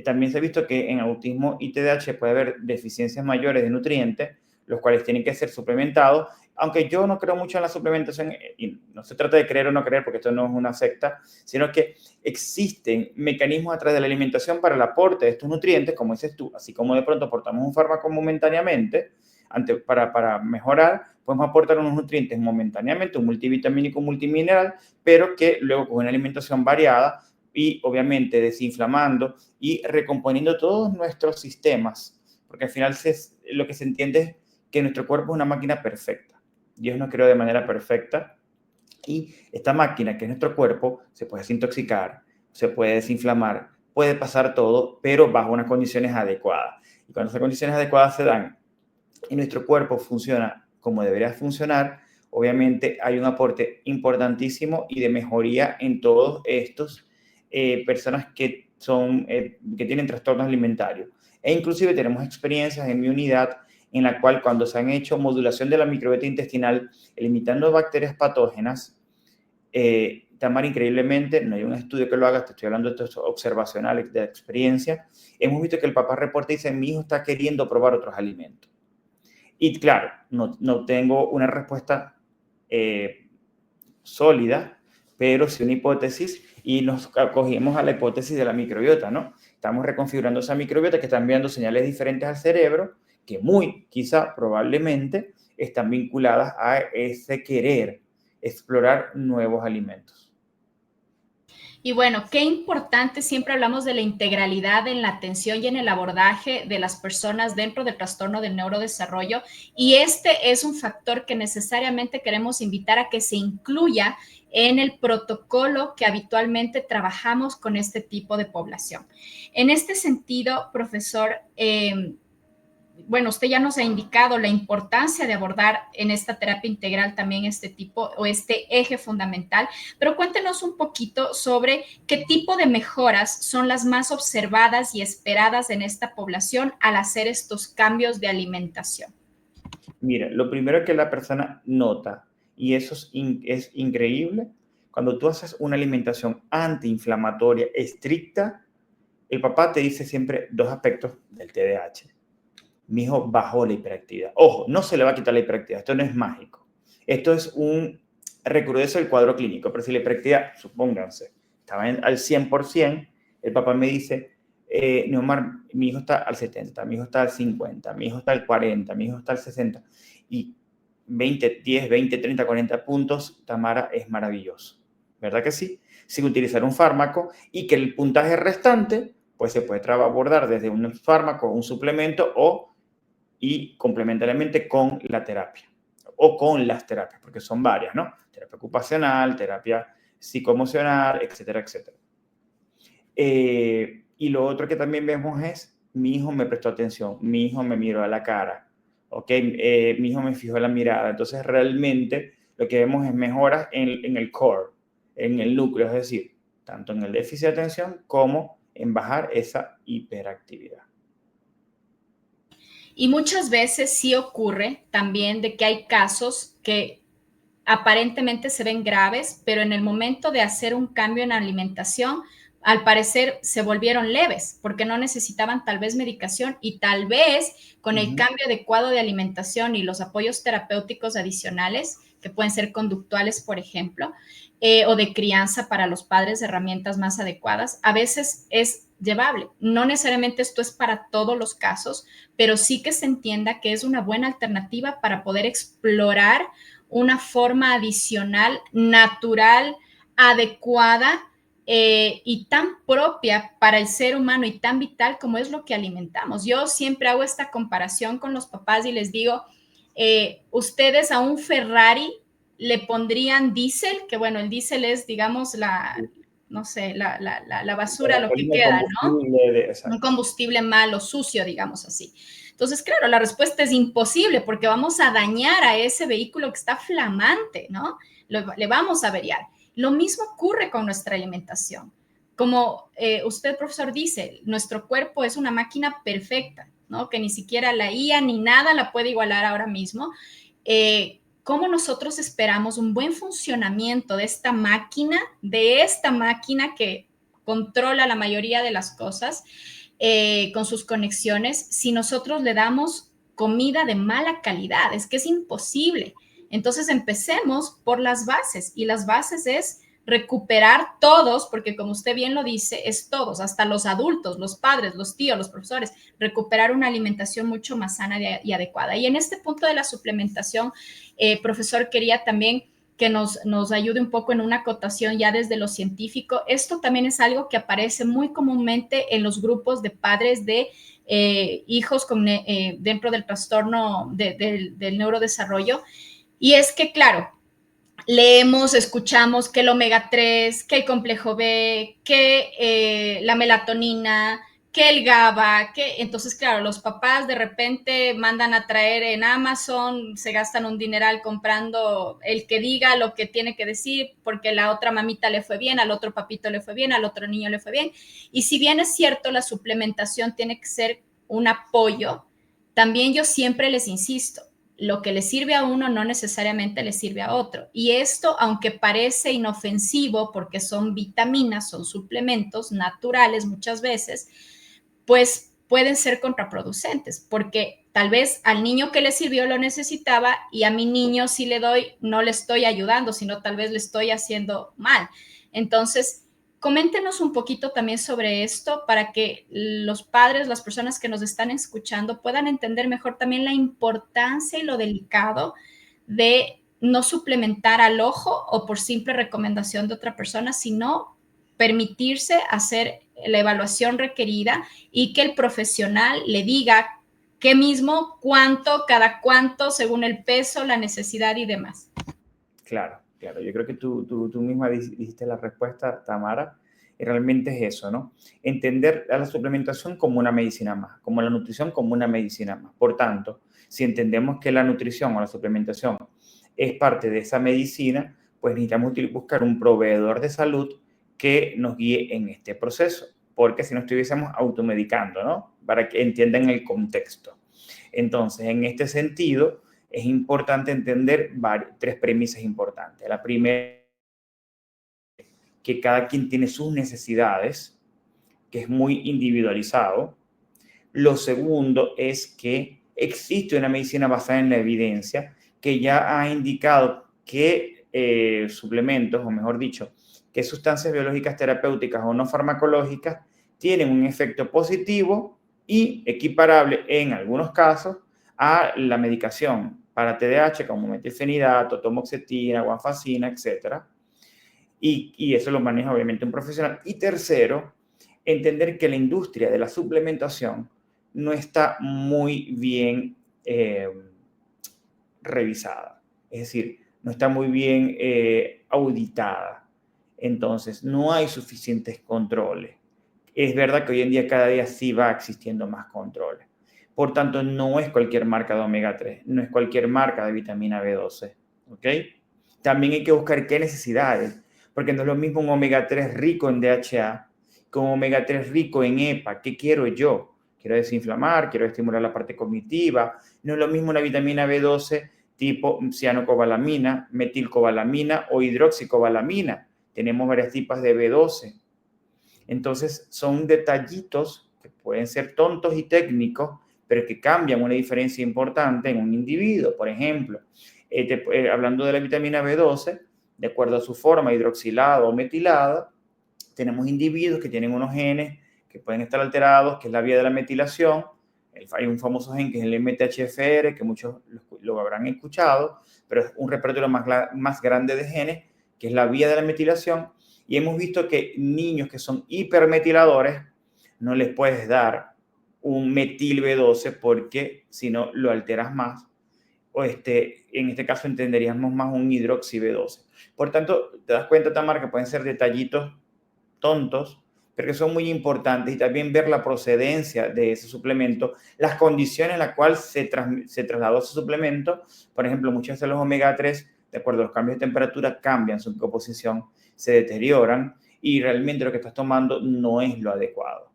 También se ha visto que en autismo y TDAH puede haber deficiencias mayores de nutrientes, los cuales tienen que ser suplementados, aunque yo no creo mucho en la suplementación, y no se trata de creer o no creer, porque esto no es una secta, sino que existen mecanismos a través de la alimentación para el aporte de estos nutrientes, como dices tú, así como de pronto aportamos un fármaco momentáneamente, para mejorar, podemos aportar unos nutrientes momentáneamente, un multivitamínico, un multimineral, pero que luego con una alimentación variada y obviamente desinflamando y recomponiendo todos nuestros sistemas, porque al final lo que se entiende es que nuestro cuerpo es una máquina perfecta. Dios nos creó de manera perfecta y esta máquina, que es nuestro cuerpo, se puede desintoxicar, se puede desinflamar, puede pasar todo, pero bajo unas condiciones adecuadas. Y cuando esas condiciones adecuadas se dan y nuestro cuerpo funciona como debería funcionar, obviamente hay un aporte importantísimo y de mejoría en todos estos personas que tienen trastornos alimentarios. E inclusive tenemos experiencias en mi unidad en la cual cuando se han hecho modulación de la microbiota intestinal, eliminando bacterias patógenas, Tamara, increíblemente, no hay un estudio que lo haga, te estoy hablando de esto observacional, de experiencia, hemos visto que el papá reporta y dice, mi hijo está queriendo probar otros alimentos. Y claro, no tengo una respuesta sólida, pero sí una hipótesis, y nos acogimos a la hipótesis de la microbiota, ¿no? Estamos reconfigurando esa microbiota que está enviando señales diferentes al cerebro, que quizá, probablemente, están vinculadas a ese querer explorar nuevos alimentos. Y bueno, qué importante, siempre hablamos de la integralidad en la atención y en el abordaje de las personas dentro del trastorno del neurodesarrollo, y este es un factor que necesariamente queremos invitar a que se incluya en el protocolo que habitualmente trabajamos con este tipo de población. En este sentido, profesor, bueno, usted ya nos ha indicado la importancia de abordar en esta terapia integral también este tipo o este eje fundamental, pero cuéntenos un poquito sobre qué tipo de mejoras son las más observadas y esperadas en esta población al hacer estos cambios de alimentación. Mira, lo primero que la persona nota, y eso es increíble, cuando tú haces una alimentación antiinflamatoria estricta, el papá te dice siempre dos aspectos del TDAH. Mi hijo bajó la hiperactividad. Ojo, no se le va a quitar la hiperactividad, esto no es mágico. Esto es un recrudece del cuadro clínico, pero si la hiperactividad, supónganse, estaba al 100%, el papá me dice, Neomar, mi hijo está al 70, mi hijo está al 50, mi hijo está al 40, mi hijo está al 60, y 10, 20, 30, 40 puntos, Tamara, es maravilloso. ¿Verdad que sí? Sin utilizar un fármaco, y que el puntaje restante, pues se puede abordar desde un fármaco, un suplemento y complementariamente con la terapia o con las terapias, porque son varias, ¿no? Terapia ocupacional, terapia psicoemocional, etcétera, etcétera. Y lo otro que también vemos es, mi hijo me prestó atención, mi hijo me miró a la cara, ¿ok? Mi hijo me fijó la mirada. Entonces, realmente lo que vemos es mejoras en el core, en el núcleo, es decir, tanto en el déficit de atención como en bajar esa hiperactividad. Y muchas veces sí ocurre también de que hay casos que aparentemente se ven graves, pero en el momento de hacer un cambio en la alimentación, al parecer se volvieron leves porque no necesitaban tal vez medicación, y tal vez con el cambio adecuado de alimentación y los apoyos terapéuticos adicionales que pueden ser conductuales, por ejemplo, o de crianza para los padres, herramientas más adecuadas, a veces es llevable. No necesariamente esto es para todos los casos, pero sí que se entienda que es una buena alternativa para poder explorar una forma adicional, natural, adecuada y tan propia para el ser humano y tan vital como es lo que alimentamos. Yo siempre hago esta comparación con los papás y les digo, ustedes a un Ferrari le pondrían diésel, que bueno, el diésel es, digamos, no sé, la basura, lo que queda, ¿no? Un combustible malo, sucio, digamos así. Entonces, claro, la respuesta es imposible porque vamos a dañar a ese vehículo que está flamante, ¿no? Le vamos a averiar. Lo mismo ocurre con nuestra alimentación. Como usted, profesor, dice, nuestro cuerpo es una máquina perfecta, ¿no? Que ni siquiera la IA ni nada la puede igualar ahora mismo. ¿Cómo nosotros esperamos un buen funcionamiento de esta máquina que controla la mayoría de las cosas con sus conexiones, si nosotros le damos comida de mala calidad? Es que es imposible. Entonces empecemos por las bases, y las bases es recuperar todos, porque como usted bien lo dice, es todos, hasta los adultos, los padres, los tíos, los profesores, recuperar una alimentación mucho más sana y adecuada. Y en este punto de la suplementación, profesor, quería también que nos ayude un poco en una acotación ya desde lo científico. Esto también es algo que aparece muy comúnmente en los grupos de padres de hijos dentro del trastorno del neurodesarrollo. Y es que, claro, leemos, escuchamos que el omega 3, que el complejo B, que la melatonina, que el GABA, entonces, claro, los papás de repente mandan a traer en Amazon, se gastan un dineral comprando el que diga lo que tiene que decir, porque la otra mamita le fue bien, al otro papito le fue bien, al otro niño le fue bien. Y si bien es cierto, la suplementación tiene que ser un apoyo, también yo siempre les insisto, lo que le sirve a uno no necesariamente le sirve a otro. Y esto, aunque parece inofensivo porque son vitaminas, son suplementos naturales muchas veces, pues pueden ser contraproducentes, porque tal vez al niño que le sirvió lo necesitaba y a mi niño si le doy no le estoy ayudando, sino tal vez le estoy haciendo mal. Entonces, coméntenos un poquito también sobre esto para que los padres, las personas que nos están escuchando puedan entender mejor también la importancia y lo delicado de no suplementar al ojo o por simple recomendación de otra persona, sino permitirse hacer la evaluación requerida y que el profesional le diga qué mismo, cuánto, cada cuánto, según el peso, la necesidad y demás. Claro. Claro, yo creo que tú misma dijiste la respuesta, Tamara, y realmente es eso, ¿no? Entender a la suplementación como una medicina más, como la nutrición como una medicina más. Por tanto, si entendemos que la nutrición o la suplementación es parte de esa medicina, pues necesitamos buscar un proveedor de salud que nos guíe en este proceso, porque si no estuviésemos automedicando, ¿no? Para que entiendan el contexto. Entonces, en este sentido, es importante entender tres premisas importantes. La primera, que cada quien tiene sus necesidades, que es muy individualizado. Lo segundo es que existe una medicina basada en la evidencia que ya ha indicado que suplementos, o mejor dicho, que sustancias biológicas terapéuticas o no farmacológicas tienen un efecto positivo y equiparable en algunos casos a la medicación para TDAH como metilfenidato, tomoxetina, guanfacina, etc. Y eso lo maneja obviamente un profesional. Y tercero, entender que la industria de la suplementación no está muy bien revisada. Es decir, no está muy bien auditada. Entonces, no hay suficientes controles. Es verdad que hoy en día cada día sí va existiendo más controles. Por tanto, no es cualquier marca de omega 3, no es cualquier marca de vitamina B12, ¿ok? También hay que buscar qué necesidades, porque no es lo mismo un omega 3 rico en DHA que un omega 3 rico en EPA. ¿Qué quiero yo? Quiero desinflamar, quiero estimular la parte cognitiva. No es lo mismo una vitamina B12 tipo cianocobalamina, metilcobalamina o hidroxicobalamina. Tenemos varios tipos de B12. Entonces, son detallitos que pueden ser tontos y técnicos, pero que cambian una diferencia importante en un individuo. Por ejemplo, Hablando de la vitamina B12, de acuerdo a su forma, hidroxilada o metilada, tenemos individuos que tienen unos genes que pueden estar alterados, que es la vía de la metilación. Hay un famoso gen que es el MTHFR, que muchos lo habrán escuchado, pero es un repertorio más grande de genes, que es la vía de la metilación. Y hemos visto que niños que son hipermetiladores no les puedes dar un metil B12 porque si no lo alteras más. O en este caso entenderíamos más un hidroxi B12. Por tanto, te das cuenta, Tamara, que pueden ser detallitos tontos, pero que son muy importantes, y también ver la procedencia de ese suplemento, las condiciones en las cuales se trasladó ese suplemento. Por ejemplo, muchas veces los omega 3, de acuerdo a los cambios de temperatura, cambian su composición, se deterioran, y realmente lo que estás tomando no es lo adecuado.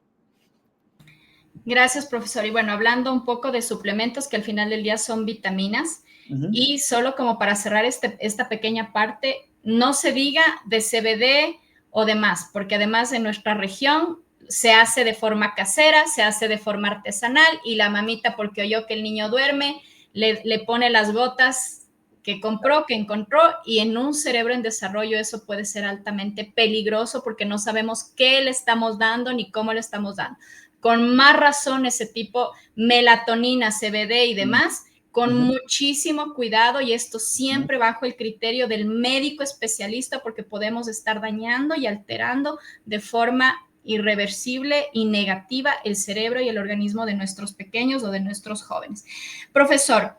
Gracias, profesor. Y bueno, hablando un poco de suplementos, que al final del día son vitaminas, y solo como para cerrar esta pequeña parte, no se diga de CBD o demás, porque además en nuestra región se hace de forma casera, se hace de forma artesanal, y la mamita, porque oyó que el niño duerme, le pone las gotas que compró, que encontró, y en un cerebro en desarrollo eso puede ser altamente peligroso porque no sabemos qué le estamos dando ni cómo le estamos dando. Con más razón ese tipo, melatonina, CBD y demás, con muchísimo cuidado, y esto siempre bajo el criterio del médico especialista, porque podemos estar dañando y alterando de forma irreversible y negativa el cerebro y el organismo de nuestros pequeños o de nuestros jóvenes. Profesor,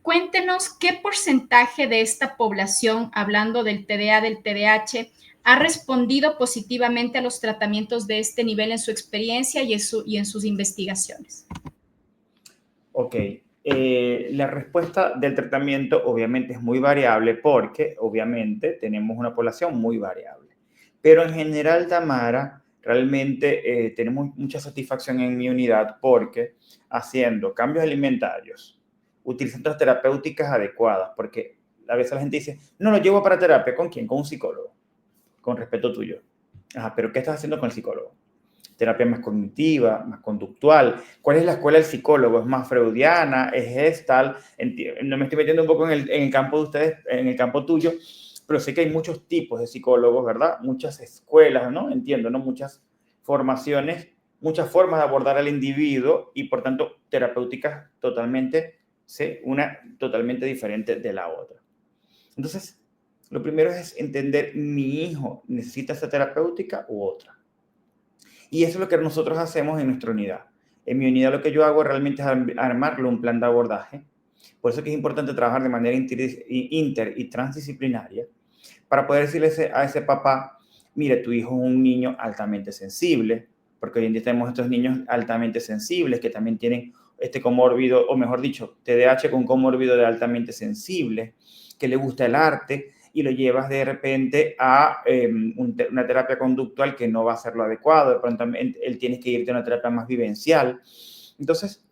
cuéntenos qué porcentaje de esta población, hablando del TDA, del TDAH, ha respondido positivamente a los tratamientos de este nivel en su experiencia y en sus investigaciones. Ok. La respuesta del tratamiento obviamente es muy variable porque obviamente tenemos una población muy variable. Pero en general, Tamara, realmente tenemos mucha satisfacción en mi unidad porque haciendo cambios alimentarios, utilizando las terapéuticas adecuadas, porque a veces la gente dice, no lo llevo para terapia, ¿con quién? Con un psicólogo, con respeto tuyo. Ajá, pero ¿qué estás haciendo con el psicólogo? Terapia más cognitiva, más conductual. ¿Cuál es la escuela del psicólogo? ¿Es más freudiana? ¿Es Gestalt? No me estoy metiendo un poco en el campo de ustedes, en el campo tuyo, pero sé que hay muchos tipos de psicólogos, ¿verdad? Muchas escuelas, ¿no? Entiendo, ¿no? Muchas formaciones, muchas formas de abordar al individuo y, por tanto, terapéuticas totalmente, ¿sí? Una totalmente diferente de la otra. Entonces, lo primero es entender, mi hijo necesita esta terapéutica u otra. Y eso es lo que nosotros hacemos en nuestra unidad. En mi unidad lo que yo hago realmente es armarle un plan de abordaje. Por eso que es importante trabajar de manera inter y transdisciplinaria para poder decirle a ese papá, mire, tu hijo es un niño altamente sensible, porque hoy en día tenemos estos niños altamente sensibles que también tienen este comórbido, o mejor dicho, TDAH con comórbido de altamente sensible, que le gusta el arte, y lo llevas de repente a una terapia conductual que no va a ser lo adecuado, de pronto él tiene que irte a una terapia más vivencial. Entonces,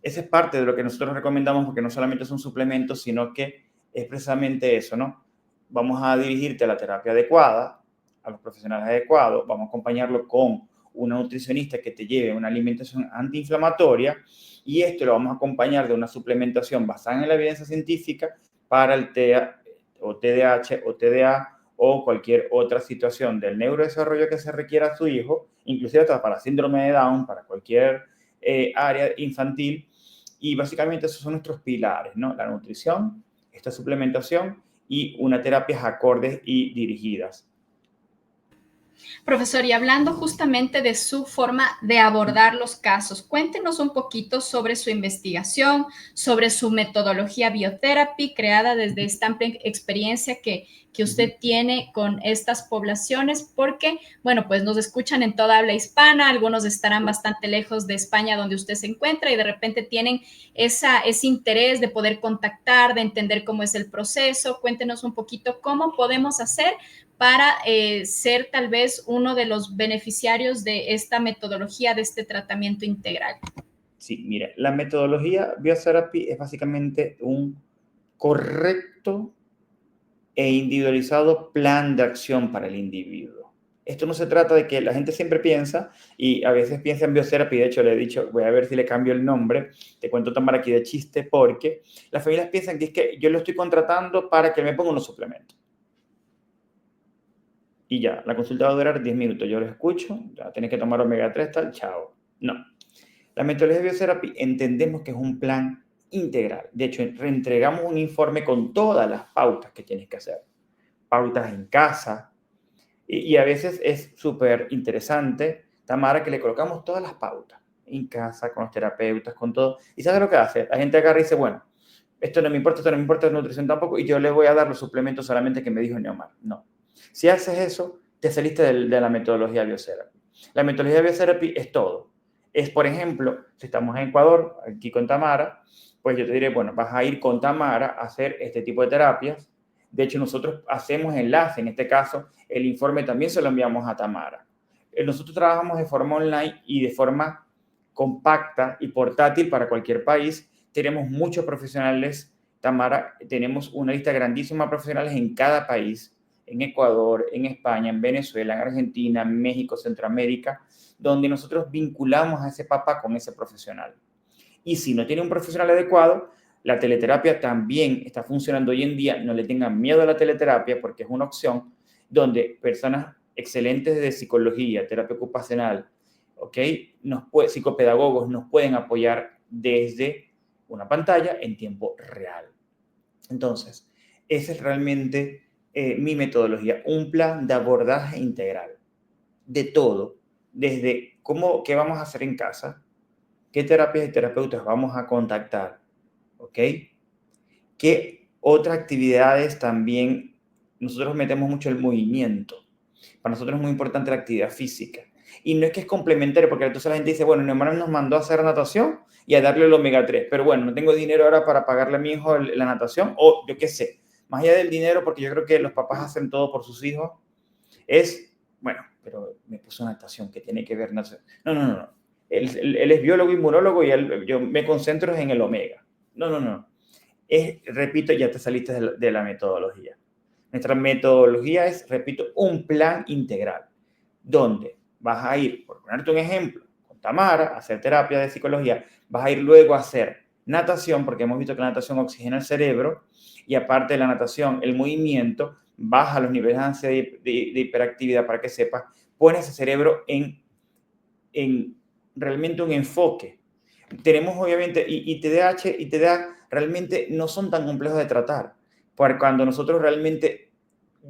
esa es parte de lo que nosotros recomendamos, porque no solamente es un suplemento, sino que es precisamente eso, ¿no? Vamos a dirigirte a la terapia adecuada, a los profesionales adecuados, vamos a acompañarlo con una nutricionista que te lleve una alimentación antiinflamatoria, y esto lo vamos a acompañar de una suplementación basada en la evidencia científica para el TEA, o TDAH o TDA o cualquier otra situación del neurodesarrollo que se requiera a su hijo, inclusive hasta para síndrome de Down, para cualquier área infantil. Y básicamente esos son nuestros pilares, ¿no? La nutrición, esta suplementación y unas terapias acordes y dirigidas. Profesor, y hablando justamente de su forma de abordar los casos, cuéntenos un poquito sobre su investigación, sobre su metodología Biotherapy, creada desde esta amplia experiencia que usted tiene con estas poblaciones, porque, bueno, pues nos escuchan en toda habla hispana, algunos estarán bastante lejos de España donde usted se encuentra y de repente tienen ese interés de poder contactar, de entender cómo es el proceso. Cuéntenos un poquito cómo podemos hacer para ser tal vez uno de los beneficiarios de esta metodología, de este tratamiento integral. Sí, mire, la metodología Biotherapy es básicamente un correcto e individualizado plan de acción para el individuo. Esto no se trata de que la gente siempre piensa, y a veces piensa en Biotherapy, de hecho le he dicho, voy a ver si le cambio el nombre, te cuento Tamara aquí de chiste, porque las familias piensan que es que yo lo estoy contratando para que me ponga unos suplementos. Y ya, la consulta va a durar 10 minutos, yo lo escucho, ya tienes que tomar omega 3, tal, chao. No. La metodología de Biotherapy entendemos que es un plan integral. De hecho, reentregamos un informe con todas las pautas que tienes que hacer. Pautas en casa. Y a veces es súper interesante, Tamara, que le colocamos todas las pautas en casa, con los terapeutas, con todo. ¿Y sabes lo que hace? La gente agarra y dice, bueno, esto no me importa, nutrición tampoco, y yo le voy a dar los suplementos solamente que me dijo Neomar. No. Si haces eso, te saliste de la metodología Biotherapy. La metodología Biotherapy es todo. Es, por ejemplo, si estamos en Ecuador, aquí con Tamara, pues yo te diré, bueno, vas a ir con Tamara a hacer este tipo de terapias. De hecho, nosotros hacemos enlace, en este caso, el informe también se lo enviamos a Tamara. Nosotros trabajamos de forma online y de forma compacta y portátil para cualquier país. Tenemos muchos profesionales, Tamara, tenemos una lista grandísima de profesionales en cada país, en Ecuador, en España, en Venezuela, en Argentina, en México, Centroamérica, donde nosotros vinculamos a ese papá con ese profesional. Y si no tiene un profesional adecuado, la teleterapia también está funcionando hoy en día. No le tengan miedo a la teleterapia porque es una opción donde personas excelentes de psicología, terapia ocupacional, psicopedagogos nos pueden apoyar desde una pantalla en tiempo real. Entonces, esa es realmente mi metodología, un plan de abordaje integral de todo, desde qué vamos a hacer en casa, qué terapias y terapeutas vamos a contactar, ¿ok? ¿Qué otras actividades también? Nosotros metemos mucho el movimiento. Para nosotros es muy importante la actividad física. Y no es que es complementario, porque entonces la gente dice, bueno, Neomar nos mandó a hacer natación y a darle el omega 3, pero bueno, no tengo dinero ahora para pagarle a mi hijo la natación, o yo qué sé, más allá del dinero, porque yo creo que los papás hacen todo por sus hijos, es, bueno, pero me puso natación, ¿qué tiene que ver natación? No. Él es biólogo, inmunólogo y yo me concentro en el omega. No. Repito, ya te saliste de la metodología. Nuestra metodología es, repito, un plan integral, donde vas a ir, por ponerte un ejemplo, con Tamara, a hacer terapia de psicología, vas a ir luego a hacer natación, porque hemos visto que la natación oxigena el cerebro, y aparte de la natación, el movimiento baja los niveles de ansiedad de hiperactividad, para que sepas, pone ese cerebro en realmente un enfoque. Tenemos obviamente, y TDAH y TDA realmente no son tan complejos de tratar, porque cuando nosotros realmente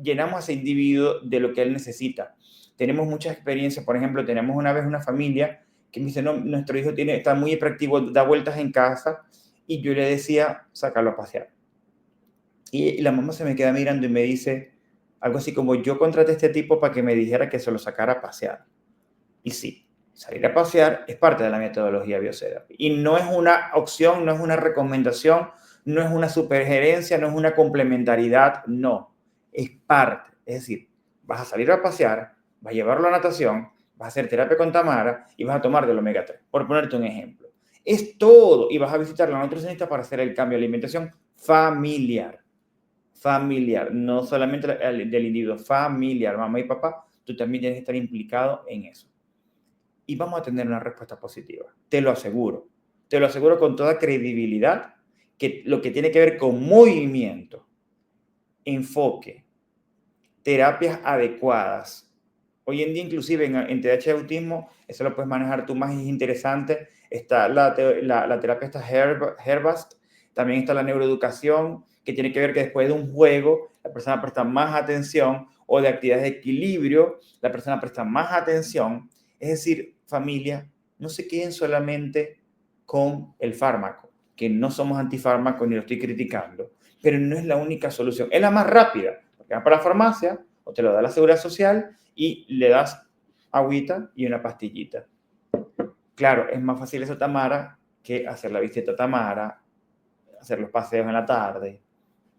llenamos a ese individuo de lo que él necesita. Tenemos muchas experiencias, por ejemplo, tenemos una vez una familia que me dice, no, nuestro hijo está muy hiperactivo, da vueltas en casa, y yo le decía, sácalo a pasear. Y la mamá se me queda mirando y me dice algo así como, yo contraté a este tipo para que me dijera que se lo sacara a pasear. Y sí, salir a pasear es parte de la metodología Biotherapy. Y no es una opción, no es una recomendación, no es una sugerencia, no es una complementariedad, no. Es parte. Es decir, vas a salir a pasear, vas a llevarlo a natación, vas a hacer terapia con Tamara y vas a tomar del omega 3, por ponerte un ejemplo. Es todo. Y vas a visitar a la nutricionista para hacer el cambio de alimentación familiar. Familiar, no solamente del individuo, familiar. Mamá y papá, tú también tienes que estar implicado en eso. Y vamos a tener una respuesta positiva. Te lo aseguro. Te lo aseguro con toda credibilidad, que lo que tiene que ver con movimiento, enfoque, terapias adecuadas. Hoy en día, inclusive en TDAH de autismo, eso lo puedes manejar tú más, es interesante. Está la terapia Herbast, también está la neuroeducación, que tiene que ver que después de un juego, la persona presta más atención, o de actividades de equilibrio, la persona presta más atención. Es decir, familia, no se queden solamente con el fármaco, que no somos antifármacos ni lo estoy criticando, pero no es la única solución. Es la más rápida, porque vas para la farmacia o te lo da la Seguridad Social y le das agüita y una pastillita. Claro, es más fácil eso, Tamara, que hacer la visita a Tamara, hacer los paseos en la tarde,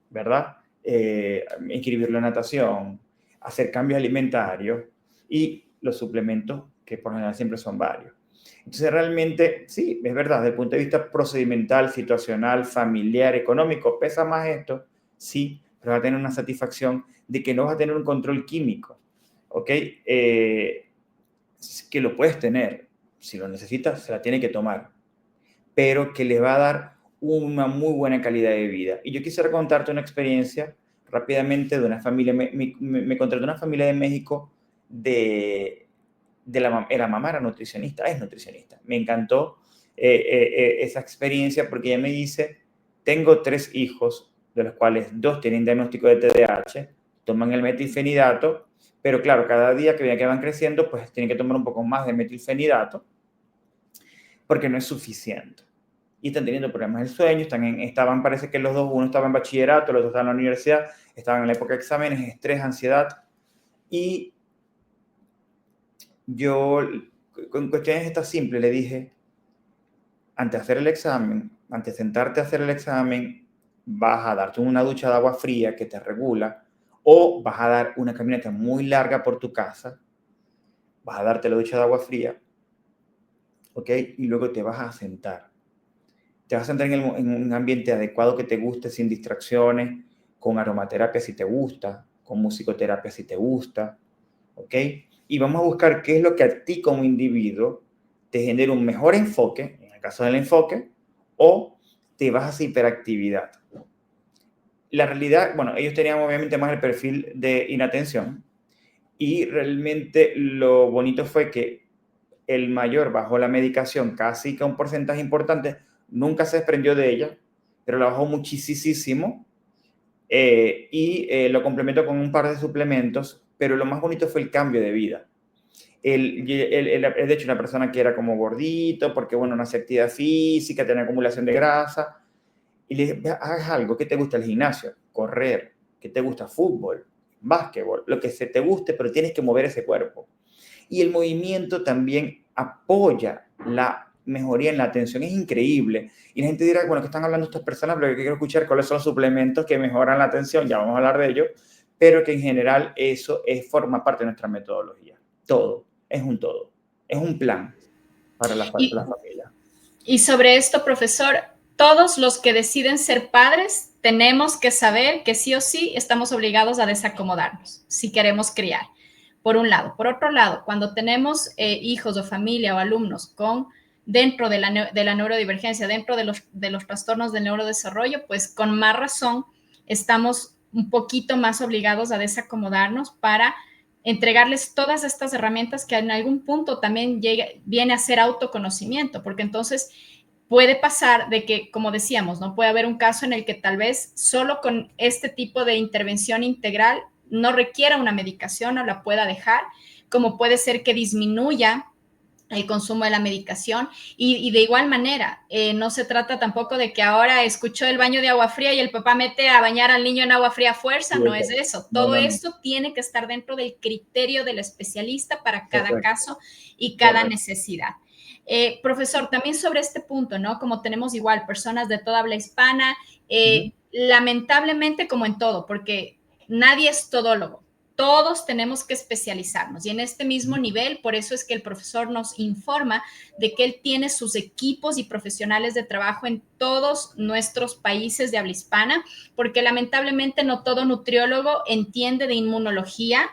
¿verdad? Inscribirlo en natación, hacer cambios alimentarios y los suplementos, que por lo general siempre son varios. Entonces, realmente, sí, es verdad, desde el punto de vista procedimental, situacional, familiar, económico, pesa más esto, sí, pero vas a tener una satisfacción de que no vas a tener un control químico. ¿ok? Que lo puedes tener, si lo necesitas, se la tiene que tomar, pero que le va a dar una muy buena calidad de vida. Y yo quisiera contarte una experiencia rápidamente de una familia, me conté de una familia de México la mamá era nutricionista, es nutricionista. Me encantó esa experiencia porque ella me dice, tengo 3 hijos, de los cuales 2 tienen diagnóstico de TDAH, toman el metilfenidato, pero claro, cada día que van creciendo, pues tienen que tomar un poco más de metilfenidato porque no es suficiente. Y están teniendo problemas del sueño, estaban, parece que los dos, uno estaba en bachillerato, el otro estaba en la universidad, estaban en la época de exámenes, estrés, ansiedad, y yo, con cuestiones estas simples, le dije, antes de hacer el examen, antes de sentarte a hacer el examen, vas a darte una ducha de agua fría que te regula, o vas a dar una caminata muy larga por tu casa, vas a darte la ducha de agua fría, ¿ok? Y luego te vas a sentar. Te vas a sentar en un ambiente adecuado que te guste, sin distracciones, con aromaterapia si te gusta, con musicoterapia si te gusta, ¿ok? Y vamos a buscar qué es lo que a ti como individuo te genera un mejor enfoque, en el caso del enfoque, o te vas a hacer hiperactividad. La realidad, bueno, ellos tenían obviamente más el perfil de inatención y realmente lo bonito fue que el mayor bajó la medicación casi que un porcentaje importante, nunca se desprendió de ella, pero la bajó muchísimo y lo complementó con un par de suplementos, pero lo más bonito fue el cambio de vida. Él es de hecho una persona que era como gordito, porque bueno, no hacía actividad física, tenía acumulación de grasa, y le dije, haz algo que te gusta el gimnasio, correr, que te gusta fútbol, básquetbol, lo que se te guste, pero tienes que mover ese cuerpo. Y el movimiento también apoya la mejoría en la atención, es increíble. Y la gente dirá, bueno, ¿qué están hablando estas personas? Pero yo quiero escuchar cuáles son los suplementos que mejoran la atención, ya vamos a hablar de ello, pero que en general eso forma parte de nuestra metodología. Todo, es un todo, es un plan para la familia. Y sobre esto, profesor, todos los que deciden ser padres tenemos que saber que sí o sí estamos obligados a desacomodarnos si queremos criar, por un lado. Por otro lado, cuando tenemos hijos o familia o alumnos dentro de la neurodivergencia, dentro de los trastornos del neurodesarrollo, pues con más razón estamos un poquito más obligados a desacomodarnos para entregarles todas estas herramientas que en algún punto también viene a ser autoconocimiento, porque entonces puede pasar de que, como decíamos, ¿no? Puede haber un caso en el que tal vez solo con este tipo de intervención integral no requiera una medicación o la pueda dejar, como puede ser que disminuya el consumo de la medicación y de igual manera, no se trata tampoco de que ahora escuchó el baño de agua fría y el papá mete a bañar al niño en agua fría a fuerza, no es eso. Todo esto tiene que estar dentro del criterio del especialista para cada caso y cada necesidad. Profesor, también sobre este punto, ¿no? Como tenemos igual personas de toda habla hispana, lamentablemente como en todo, porque nadie es todólogo. Todos tenemos que especializarnos y en este mismo nivel, por eso es que el profesor nos informa de que él tiene sus equipos y profesionales de trabajo en todos nuestros países de habla hispana, porque lamentablemente no todo nutriólogo entiende de inmunología,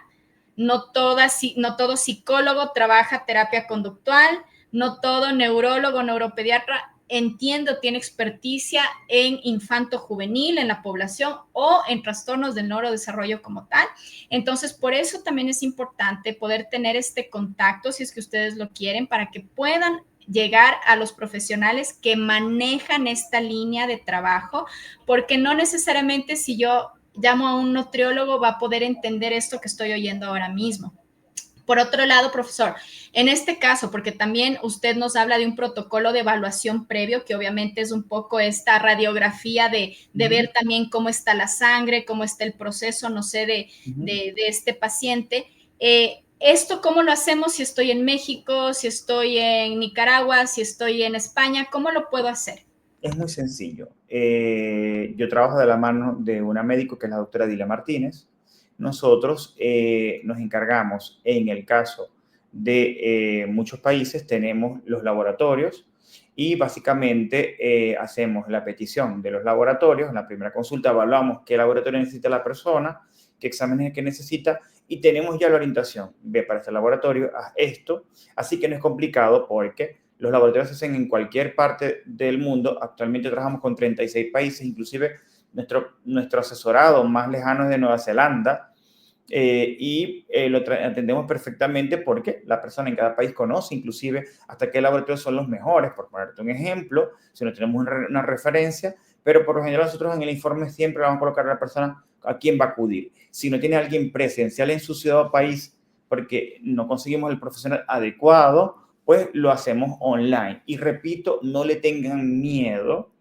no todo psicólogo trabaja terapia conductual, no todo neurólogo, neuropediatra entiende o tiene experticia en infanto juvenil, en la población o en trastornos del neurodesarrollo como tal. Entonces, por eso también es importante poder tener este contacto, si es que ustedes lo quieren, para que puedan llegar a los profesionales que manejan esta línea de trabajo, porque no necesariamente si yo llamo a un nutriólogo va a poder entender esto que estoy oyendo ahora mismo. Por otro lado, profesor, en este caso, porque también usted nos habla de un protocolo de evaluación previo, que obviamente es un poco esta radiografía de ver también cómo está la sangre, cómo está el proceso, no sé, de este paciente. ¿Esto cómo lo hacemos si estoy en México, si estoy en Nicaragua, si estoy en España? ¿Cómo lo puedo hacer? Es muy sencillo. Yo trabajo de la mano de una médico que es la doctora Dila Martínez. Nosotros nos encargamos, en el caso de muchos países, tenemos los laboratorios y básicamente hacemos la petición de los laboratorios. En la primera consulta evaluamos qué laboratorio necesita la persona, qué exámenes es que necesita y tenemos ya la orientación. Ve para este laboratorio, haz esto. Así que no es complicado porque los laboratorios se hacen en cualquier parte del mundo. Actualmente trabajamos con 36 países, inclusive nuestro asesorado más lejano es de Nueva Zelanda. Lo atendemos perfectamente porque la persona en cada país conoce inclusive hasta qué laboratorios son los mejores, por ponerte un ejemplo, si no tenemos una referencia, pero por lo general nosotros en el informe siempre vamos a colocar a la persona a quién va a acudir. Si no tiene alguien presencial en su ciudad o país porque no conseguimos el profesional adecuado, pues lo hacemos online. Y repito, no le tengan miedo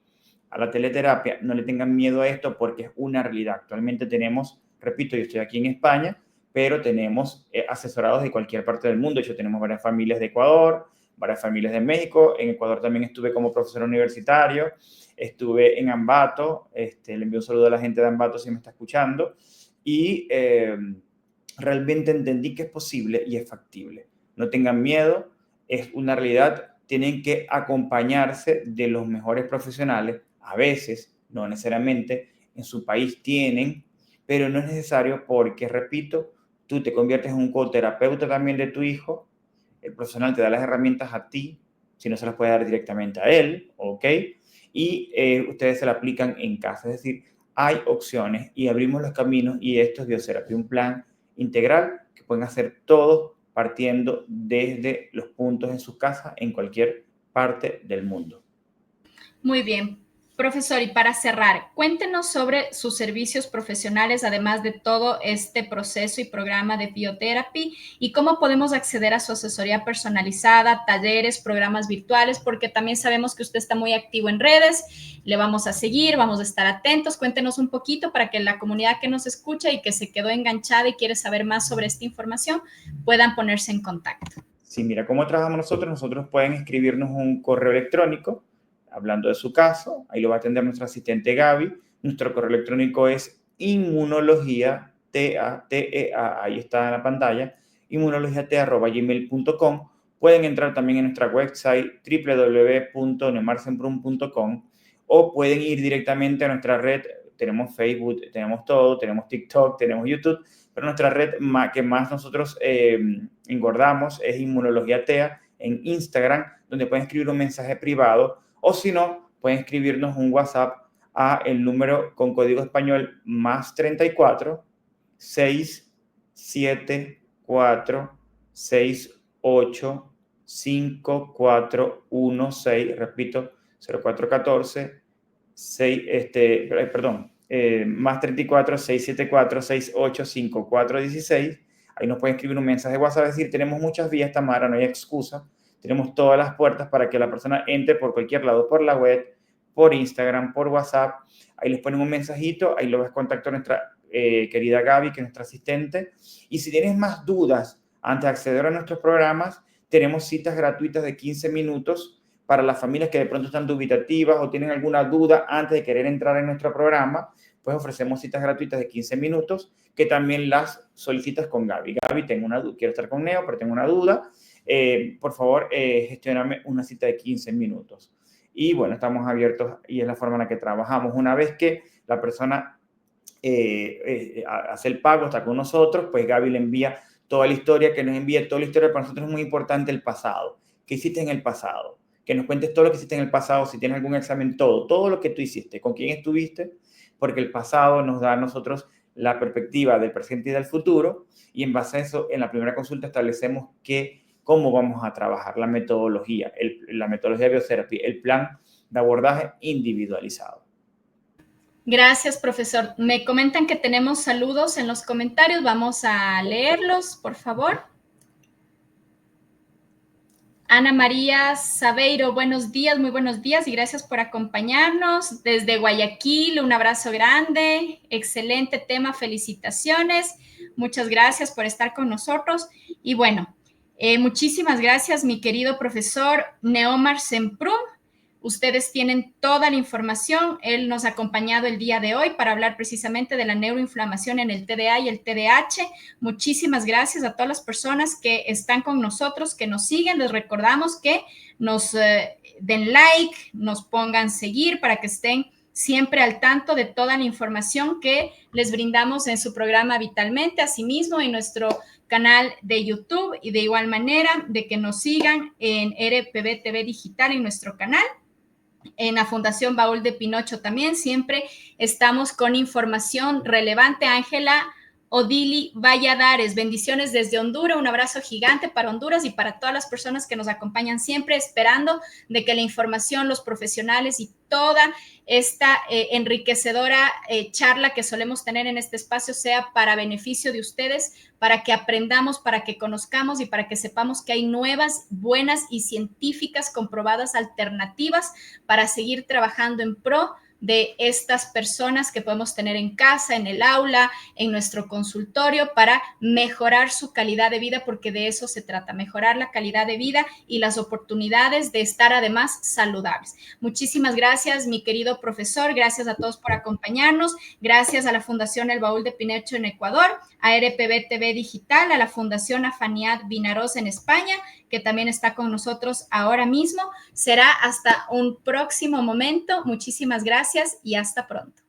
a la teleterapia, no le tengan miedo a esto porque es una realidad. Actualmente tenemos, repito, yo estoy aquí en España, pero tenemos asesorados de cualquier parte del mundo. De hecho, tenemos varias familias de Ecuador, varias familias de México. En Ecuador también estuve como profesor universitario, estuve en Ambato, le envío un saludo a la gente de Ambato si me está escuchando, y realmente entendí que es posible y es factible. No tengan miedo, es una realidad, tienen que acompañarse de los mejores profesionales. A veces, no necesariamente, en su país tienen, pero no es necesario porque, repito, tú te conviertes en un coterapeuta también de tu hijo, el profesional te da las herramientas a ti, si no se las puede dar directamente a él, ¿ok? Y ustedes se la aplican en casa, es decir, hay opciones y abrimos los caminos y esto es Bioterapia, un plan integral que pueden hacer todos partiendo desde los puntos en sus casas en cualquier parte del mundo. Muy bien. Profesor, y para cerrar, cuéntenos sobre sus servicios profesionales, además de todo este proceso y programa de Bioterapia, y cómo podemos acceder a su asesoría personalizada, talleres, programas virtuales, porque también sabemos que usted está muy activo en redes, le vamos a seguir, vamos a estar atentos. Cuéntenos un poquito para que la comunidad que nos escucha y que se quedó enganchada y quiere saber más sobre esta información puedan ponerse en contacto. Sí, mira, ¿cómo trabajamos nosotros? Nosotros pueden escribirnos un correo electrónico hablando de su caso, ahí lo va a atender nuestra asistente Gaby. Nuestro correo electrónico es inmunologia, T-A-T-E-A, ahí está en la pantalla, inmunologiat@gmail.com. Pueden entrar también en nuestra website www.neumarsenbrun.com o pueden ir directamente a nuestra red. Tenemos Facebook, tenemos todo, tenemos TikTok, tenemos YouTube, pero nuestra red que más nosotros engordamos es Inmunología TEA en Instagram, donde pueden escribir un mensaje privado. O si no, pueden escribirnos un WhatsApp a el número con código español más 34 674 68 5416. Repito, 0414 más 34 674 68 5416. Ahí nos pueden escribir un mensaje de WhatsApp, es decir, tenemos muchas vías, Tamara, no hay excusa. Tenemos todas las puertas para que la persona entre por cualquier lado, por la web, por Instagram, por WhatsApp. Ahí les ponen un mensajito, ahí lo ves contacto a nuestra querida Gaby, que es nuestra asistente. Y si tienes más dudas antes de acceder a nuestros programas, tenemos citas gratuitas de 15 minutos para las familias que de pronto están dubitativas o tienen alguna duda antes de querer entrar en nuestro programa. Pues ofrecemos citas gratuitas de 15 minutos que también las solicitas con Gaby. Gaby, tengo una duda, quiero estar con Neo, pero tengo una duda. Por favor, gestioname una cita de 15 minutos. Y bueno, estamos abiertos y es la forma en la que trabajamos. Una vez que la persona hace el pago, está con nosotros, pues Gaby le envía toda la historia, que nos envíe toda la historia. Para nosotros es muy importante el pasado. ¿Qué hiciste en el pasado? Que nos cuentes todo lo que hiciste en el pasado, si tienes algún examen, todo lo que tú hiciste, con quién estuviste, porque el pasado nos da a nosotros la perspectiva del presente y del futuro, y en base a eso, en la primera consulta establecemos cómo vamos a trabajar la metodología de Bioterapia, el plan de abordaje individualizado. Gracias, profesor. Me comentan que tenemos saludos en los comentarios. Vamos a leerlos, por favor. Ana María Sabeiro, buenos días, muy buenos días y gracias por acompañarnos. Desde Guayaquil, un abrazo grande. Excelente tema, felicitaciones. Muchas gracias por estar con nosotros. Y bueno, muchísimas gracias, mi querido profesor Neomarsen Brun. Ustedes tienen toda la información. Él nos ha acompañado el día de hoy para hablar precisamente de la neuroinflamación en el TDA y el TDAH. Muchísimas gracias a todas las personas que están con nosotros, que nos siguen. Les recordamos que nos den like, nos pongan seguir para que estén siempre al tanto de toda la información que les brindamos en su programa Vitalmente, asimismo en nuestro canal de YouTube, y de igual manera de que nos sigan en RPB TV Digital en nuestro canal. En la Fundación Baúl de Pinocho también siempre estamos con información relevante. Ángela Odili Valladares, bendiciones desde Honduras, un abrazo gigante para Honduras y para todas las personas que nos acompañan siempre, esperando de que la información, los profesionales y toda esta enriquecedora charla que solemos tener en este espacio sea para beneficio de ustedes, para que aprendamos, para que conozcamos y para que sepamos que hay nuevas, buenas y científicas comprobadas alternativas para seguir trabajando en pro de estas personas que podemos tener en casa, en el aula, en nuestro consultorio, para mejorar su calidad de vida, porque de eso se trata, mejorar la calidad de vida y las oportunidades de estar además saludables. Muchísimas gracias, mi querido profesor, gracias a todos por acompañarnos, gracias a la Fundación El Baúl de Pinocho en Ecuador, a RPB TV Digital, a la Fundación Afaniad Vinaroz en España, que también está con nosotros ahora mismo. Será hasta un próximo momento. Muchísimas gracias y hasta pronto.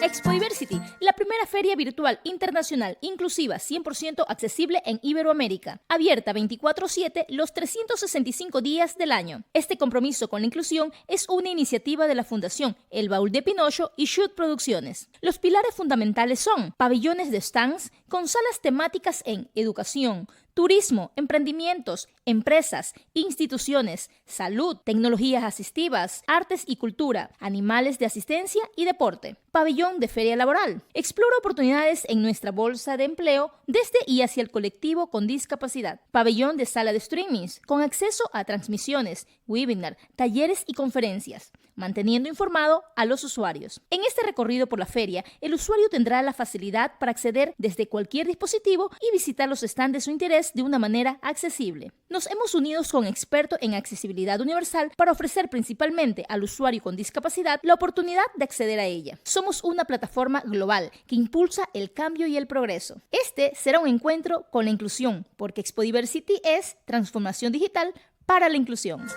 Expo Diversity, la primera feria virtual internacional inclusiva 100% accesible en Iberoamérica, abierta 24/7 los 365 días del año. Este compromiso con la inclusión es una iniciativa de la Fundación El Baúl de Pinocho y Shoot Producciones. Los pilares fundamentales son pabellones de stands con salas temáticas en educación, turismo, emprendimientos, empresas, instituciones, salud, tecnologías asistivas, artes y cultura, animales de asistencia y deporte. Pabellón de feria laboral. Explora oportunidades en nuestra bolsa de empleo desde y hacia el colectivo con discapacidad. Pabellón de sala de streamings, con acceso a transmisiones, webinar, talleres y conferencias, manteniendo informado a los usuarios. En este recorrido por la feria, el usuario tendrá la facilidad para acceder desde cualquier dispositivo y visitar los stands de su interés de una manera accesible. Nos hemos unido con expertos en accesibilidad universal para ofrecer principalmente al usuario con discapacidad la oportunidad de acceder a ella. Somos una plataforma global que impulsa el cambio y el progreso. Este será un encuentro con la inclusión, porque Expo Diversity es transformación digital para la inclusión.